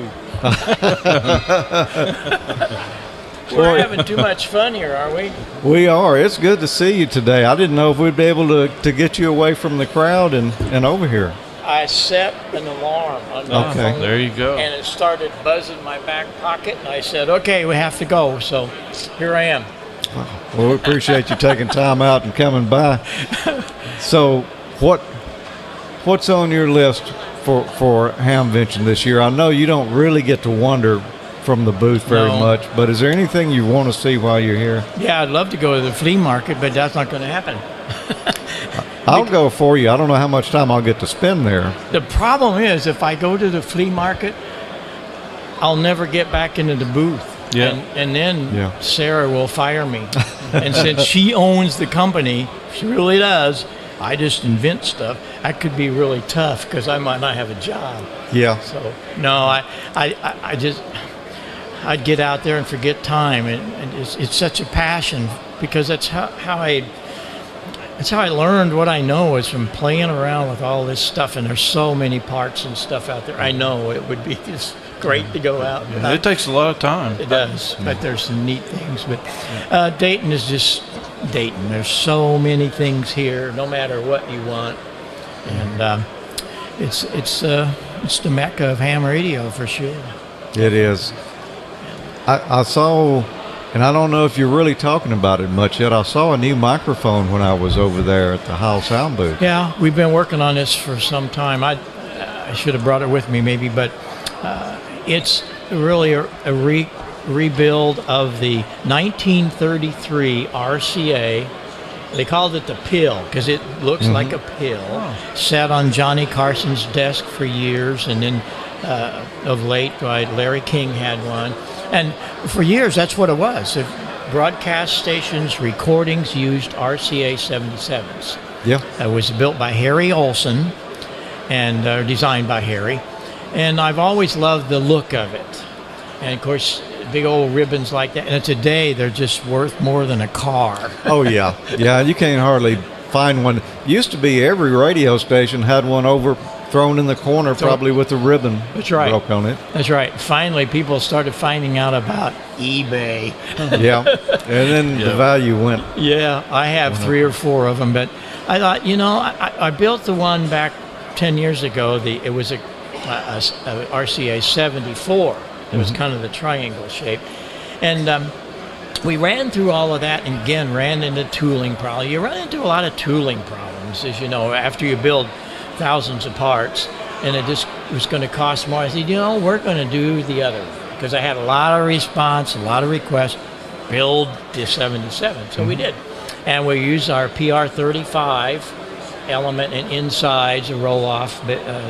We're having too much fun here, are we? We are. It's good to see you today. I didn't know if we'd be able to get you away from the crowd and over here. I set an alarm on my Okay. phone, There you go. and it started buzzing in my back pocket, and I said, okay, we have to go. So here I am. Well, we appreciate you taking time out and coming by. So, what what's on your list for Hamvention this year? I know you don't really get to wander from the booth very much, but is there anything you want to see while you're here? Yeah, I'd love to go to the flea market, but that's not going to happen. I'll go for you. I don't know how much time I'll get to spend there. The problem is, if I go to the flea market, I'll never get back into the booth. Yeah. And then Sarah will fire me. And since she owns the company, she really does, I just invent stuff. That could be really tough because I might not have a job. Yeah. So, no, I just, I'd get out there and forget time. And it's such a passion because that's how I learned what I know is from playing around with all this stuff. And there's so many parts and stuff out there. I know it would be just great to go out. Yeah, it takes a lot of time. It does, but there's some neat things. But Dayton is just Dayton. There's so many things here, no matter what you want, and it's the mecca of ham radio for sure. It is. I saw, and I don't know if you're really talking about it much yet. I saw a new microphone when I was over there at the Heil Sound booth. Yeah, we've been working on this for some time. I should have brought it with me maybe, but it's really a rebuild of the 1933 RCA. They called it the pill because it looks like a pill. Sat on Johnny Carson's desk for years, and then of late, Larry King had one. And for years, that's what it was. The broadcast stations' recordings used RCA 77s. Yeah. It was built by Harry Olson and designed by Harry. And I've always loved the look of it. And, of course, big old ribbons like that. And today, they're just worth more than a car. Oh, yeah. Yeah, you can't hardly find one. Used to be every radio station had one thrown in the corner, probably with a ribbon broke on it. That's right. Finally, people started finding out about eBay. Yeah. And then the value went. Yeah, I have 3 or 4 of them. But I thought, I built the one back 10 years ago. It was a RCA 74. It was kind of the triangle shape. And we ran through all of that and again ran into tooling problems. You run into a lot of tooling problems, as you know, after you build thousands of parts, and it just was going to cost more. I said, we're going to do the other one because I had a lot of response, a lot of requests, build the 77. So we did. And we used our PR35 element and insides, a roll-off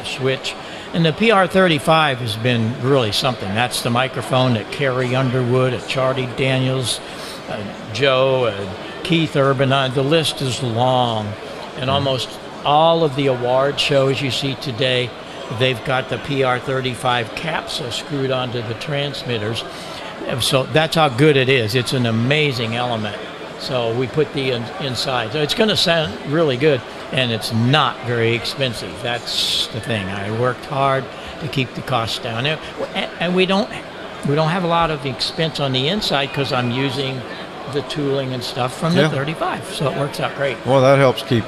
switch. And the PR35 has been really something. That's the microphone that Carrie Underwood, Charlie Daniels, Joe, Keith Urban, the list is long. And almost all of the award shows you see today, they've got the PR35 capsule screwed onto the transmitters. So that's how good it is. It's an amazing element. So we put the inside. So it's going to sound really good. And it's not very expensive. That's the thing. I worked hard to keep the costs down. And we don't have a lot of expense on the inside because I'm using the tooling and stuff from the 35. So it works out great. Well, that helps keep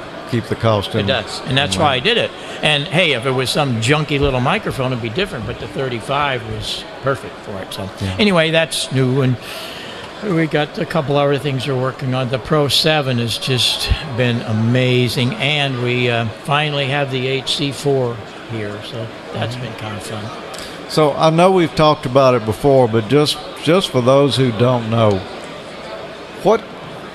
the cost in. It does. And that's why I did it. And hey, if it was some junky little microphone, it'd be different. But the 35 was perfect for it. So anyway, that's new. And we got a couple other things we're working on. The Pro 7 has just been amazing, and we finally have the HC4 here, so that's been kind of fun. So I know we've talked about it before, but just for those who don't know, what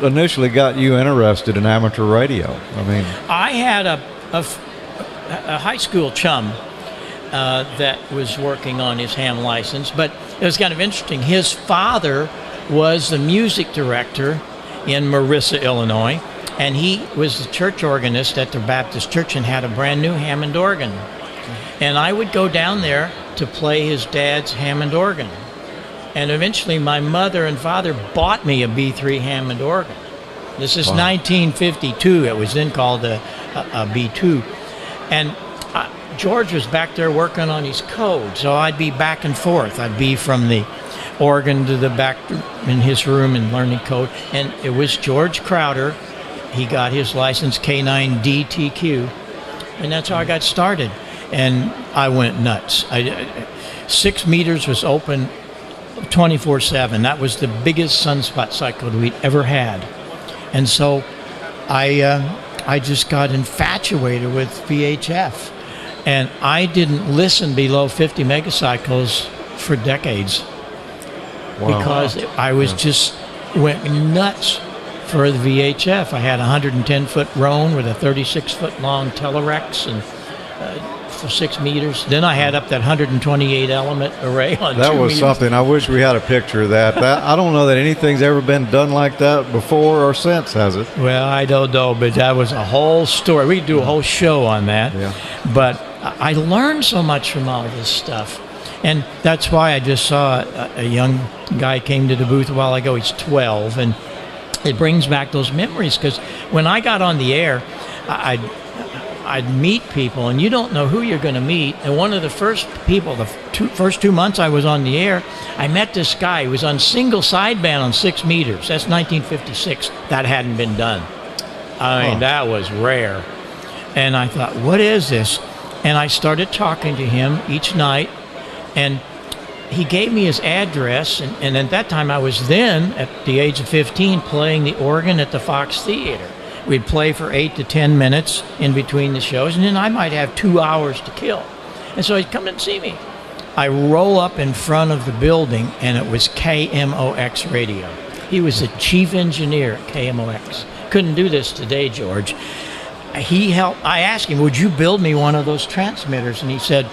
initially got you interested in amateur radio? I mean, I had a high school chum that was working on his ham license, but it was kind of interesting. His father was the music director in Marissa, Illinois, and he was the church organist at the Baptist church and had a brand new Hammond organ. And I would go down there to play his dad's Hammond organ. And eventually my mother and father bought me a B3 Hammond organ. This is 1952. It was then called a B2. And George was back there working on his code, so I'd be back and forth. I'd be from the organ to the back in his room and learning code. And it was George Crowder. He got his license K9DTQ, and that's how I got started. And I went nuts. 6 meters was open 24/7. That was the biggest sunspot cycle we'd ever had. And so I I just got infatuated with VHF. And I didn't listen below 50 megacycles for decades. Wow. Because I was just went nuts for the VHF. I had a 110-foot Roan with a 36-foot long Telerex and for 6 meters. Then I had up that 128 element array on 2 That was meters. something. I wish we had a picture of that. I don't know that anything's ever been done like that before or since, has it? Well, I don't know, but that was a whole story. We could do a whole show on that. Yeah. But I learned so much from all this stuff. And that's why I just saw a young guy came to the booth a while ago. He's 12, and it brings back those memories, because when I got on the air, I'd meet people, and you don't know who you're going to meet. And one of the first people, first 2 months I was on the air, I met this guy who was on single sideband on 6 meters. That's 1956. That hadn't been done. I mean, that was rare. And I thought, what is this? And I started talking to him each night, and he gave me his address. And at that time, I was then, at the age of 15, playing the organ at the Fox Theater. We'd play for 8 to 10 minutes in between the shows, and then I might have 2 hours to kill. And so he'd come and see me. I roll up in front of the building, and it was KMOX radio. He was the chief engineer at KMOX. Couldn't do this today, George. He helped. I asked him, would you build me one of those transmitters? And he said,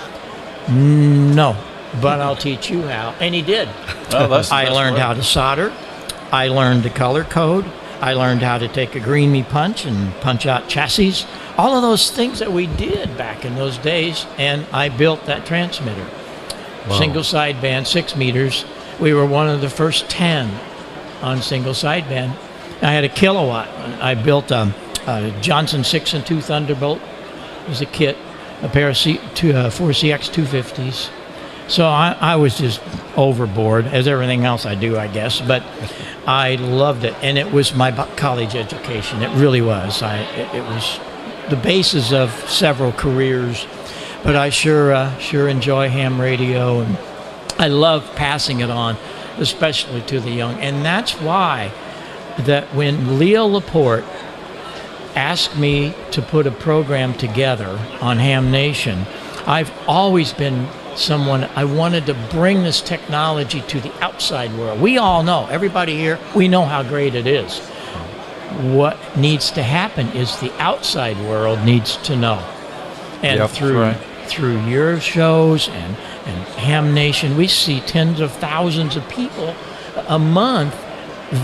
no, but I'll teach you how. And he did. Oh, that's I learned how to solder. I learned the color code. I learned how to take a green me punch and punch out chassis. All of those things that we did back in those days, and I built that transmitter. Wow. Single sideband, 6 meters. We were one of the first 10 on single sideband. I had a kilowatt. I built a Johnson 6 and 2 Thunderbolt. It was a kit, a pair of 4 CX 250s. So I was just overboard, as everything else I do, I guess. But I loved it, and it was my college education. It really was. It was the basis of several careers. But I sure enjoy ham radio, and I love passing it on, especially to the young. And that's why that when Leo Laporte asked me to put a program together on Ham Nation, I've always been someone, I wanted to bring this technology to the outside world. We all know, everybody here, we know how great it is. What needs to happen is the outside world needs to know. And through your shows and Ham Nation, we see tens of thousands of people a month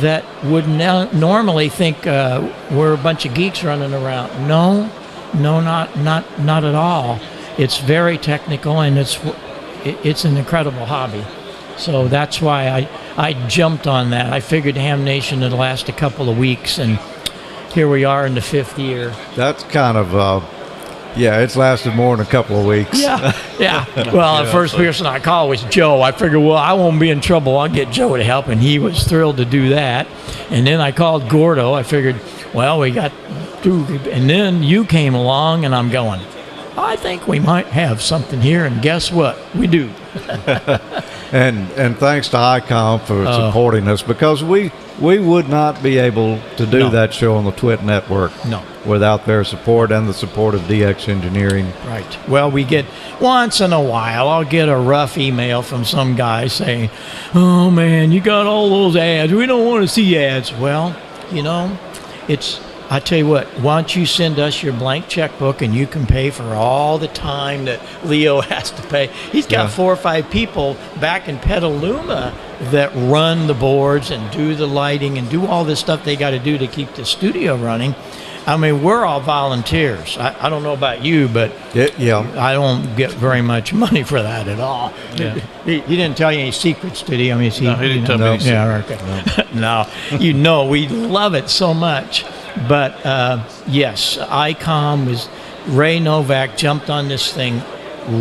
that would normally think we're a bunch of geeks running around. No, not at all. It's very technical, and it's an incredible hobby. So that's why I jumped on that. I figured Ham Nation would last a couple of weeks, and here we are in the 5th year. That's kind of, it's lasted more than a couple of weeks. Yeah. Well, the first person I called was Joe. I figured, well, I won't be in trouble. I'll get Joe to help, and he was thrilled to do that. And then I called Gordo. I figured, well, we got 2, and then you came along, and I'm going, I think we might have something here, and guess what? We do. and thanks to Icom for supporting us, because we would not be able to do that show on the Twit Network without their support and the support of DX Engineering. Right. Well, we get, once in a while, I'll get a rough email from some guy saying, oh, man, you got all those ads. We don't want to see ads. Well, I tell you what, why don't you send us your blank checkbook, and you can pay for all the time that Leo has to pay. He's got 4 or 5 people back in Petaluma that run the boards and do the lighting and do all this stuff they got to do to keep the studio running. I mean, we're all volunteers. I don't know about you, but I don't get very much money for that at all. Yeah. He didn't tell you any secrets, did he? I mean, he didn't tell me any secrets. Okay. No, we love it so much. But yes, Icom was, Ray Novak jumped on this thing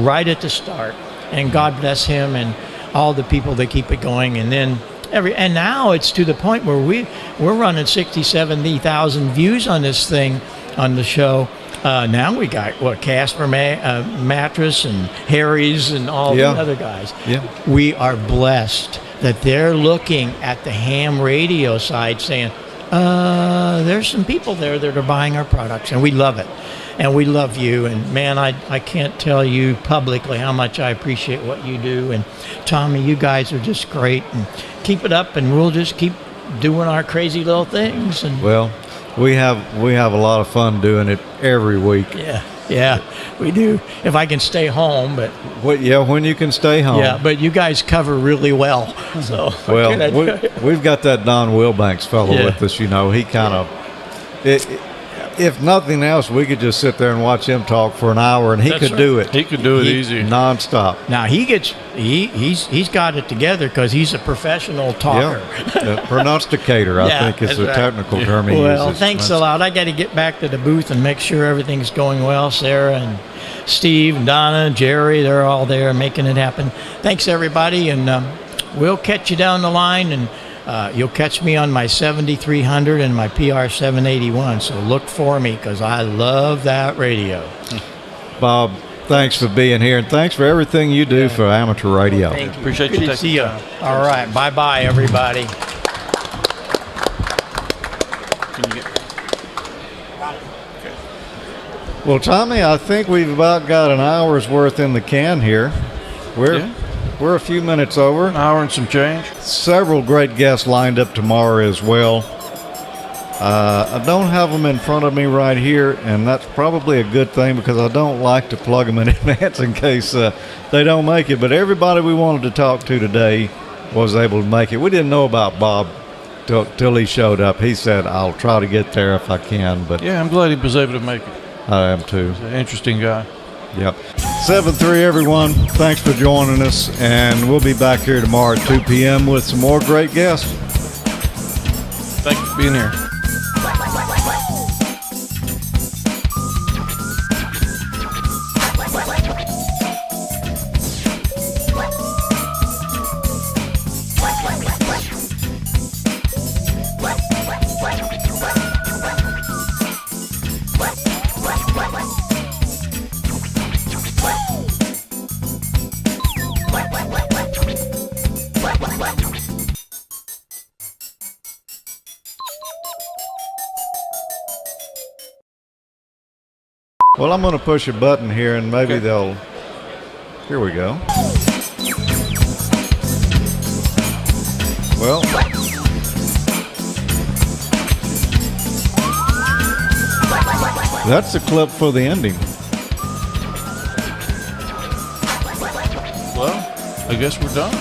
right at the start, and God bless him and all the people that keep it going. And then and now it's to the point where we're running 60, 70,000 views on this thing, on the show. Now we got Casper Mattress and Harry's and all the other guys. Yeah. We are blessed that they're looking at the ham radio side saying, There's some people there that are buying our products, and we love it. And we love you. And man, I can't tell you publicly how much I appreciate what you do. And Tommy, you guys are just great. And keep it up, and we'll just keep doing our crazy little things. And Well, we have a lot of fun doing it every week. yeah, we do. If I can stay home, but When you can stay home. yeah, but you guys cover really well. So what can I Well, tell you? we've got that Don Wilbanks fellow Yeah. with us. You know, he kind of. If nothing else, we could just sit there and watch him talk for an hour, and he That's could right. do it. He could do it easy. nonstop. Now he's got it together because he's a professional talker. Yeah, pronosticator, I Yeah, think is that's the right. technical term he Well, uses. thanks a lot. I got to get back to the booth and make sure everything's going well. Sarah and Steve and Donna and Jerry, they're all there making it happen. Thanks, everybody, and we'll catch you down the line, and you'll catch me on my 7300 and my PR 781, so look for me because I love that radio. Bob, thanks for being here, and thanks for everything you do for amateur radio. Thank you. Appreciate you Good to taking see you. the time. All right. Bye-bye, everybody. Can you get? Well, Tommy, I think we've about got an hour's worth in the can here. We're a few minutes over. An hour and some change. Several great guests lined up tomorrow as well. I don't have them in front of me right here, and that's probably a good thing because I don't like to plug them in advance in case they don't make it. But everybody we wanted to talk to today was able to make it. We didn't know about Bob till he showed up. He said, I'll try to get there if I can. But Yeah, I'm glad he was able to make it. I am too. He's an interesting guy. Yep. 7-3, everyone. Thanks for joining us, and we'll be back here tomorrow at 2 p.m. with some more great guests. Thank you for being here. Well, I'm going to push a button here, and maybe they'll... Here we go. Well... That's the clip for the ending. Well, I guess we're done.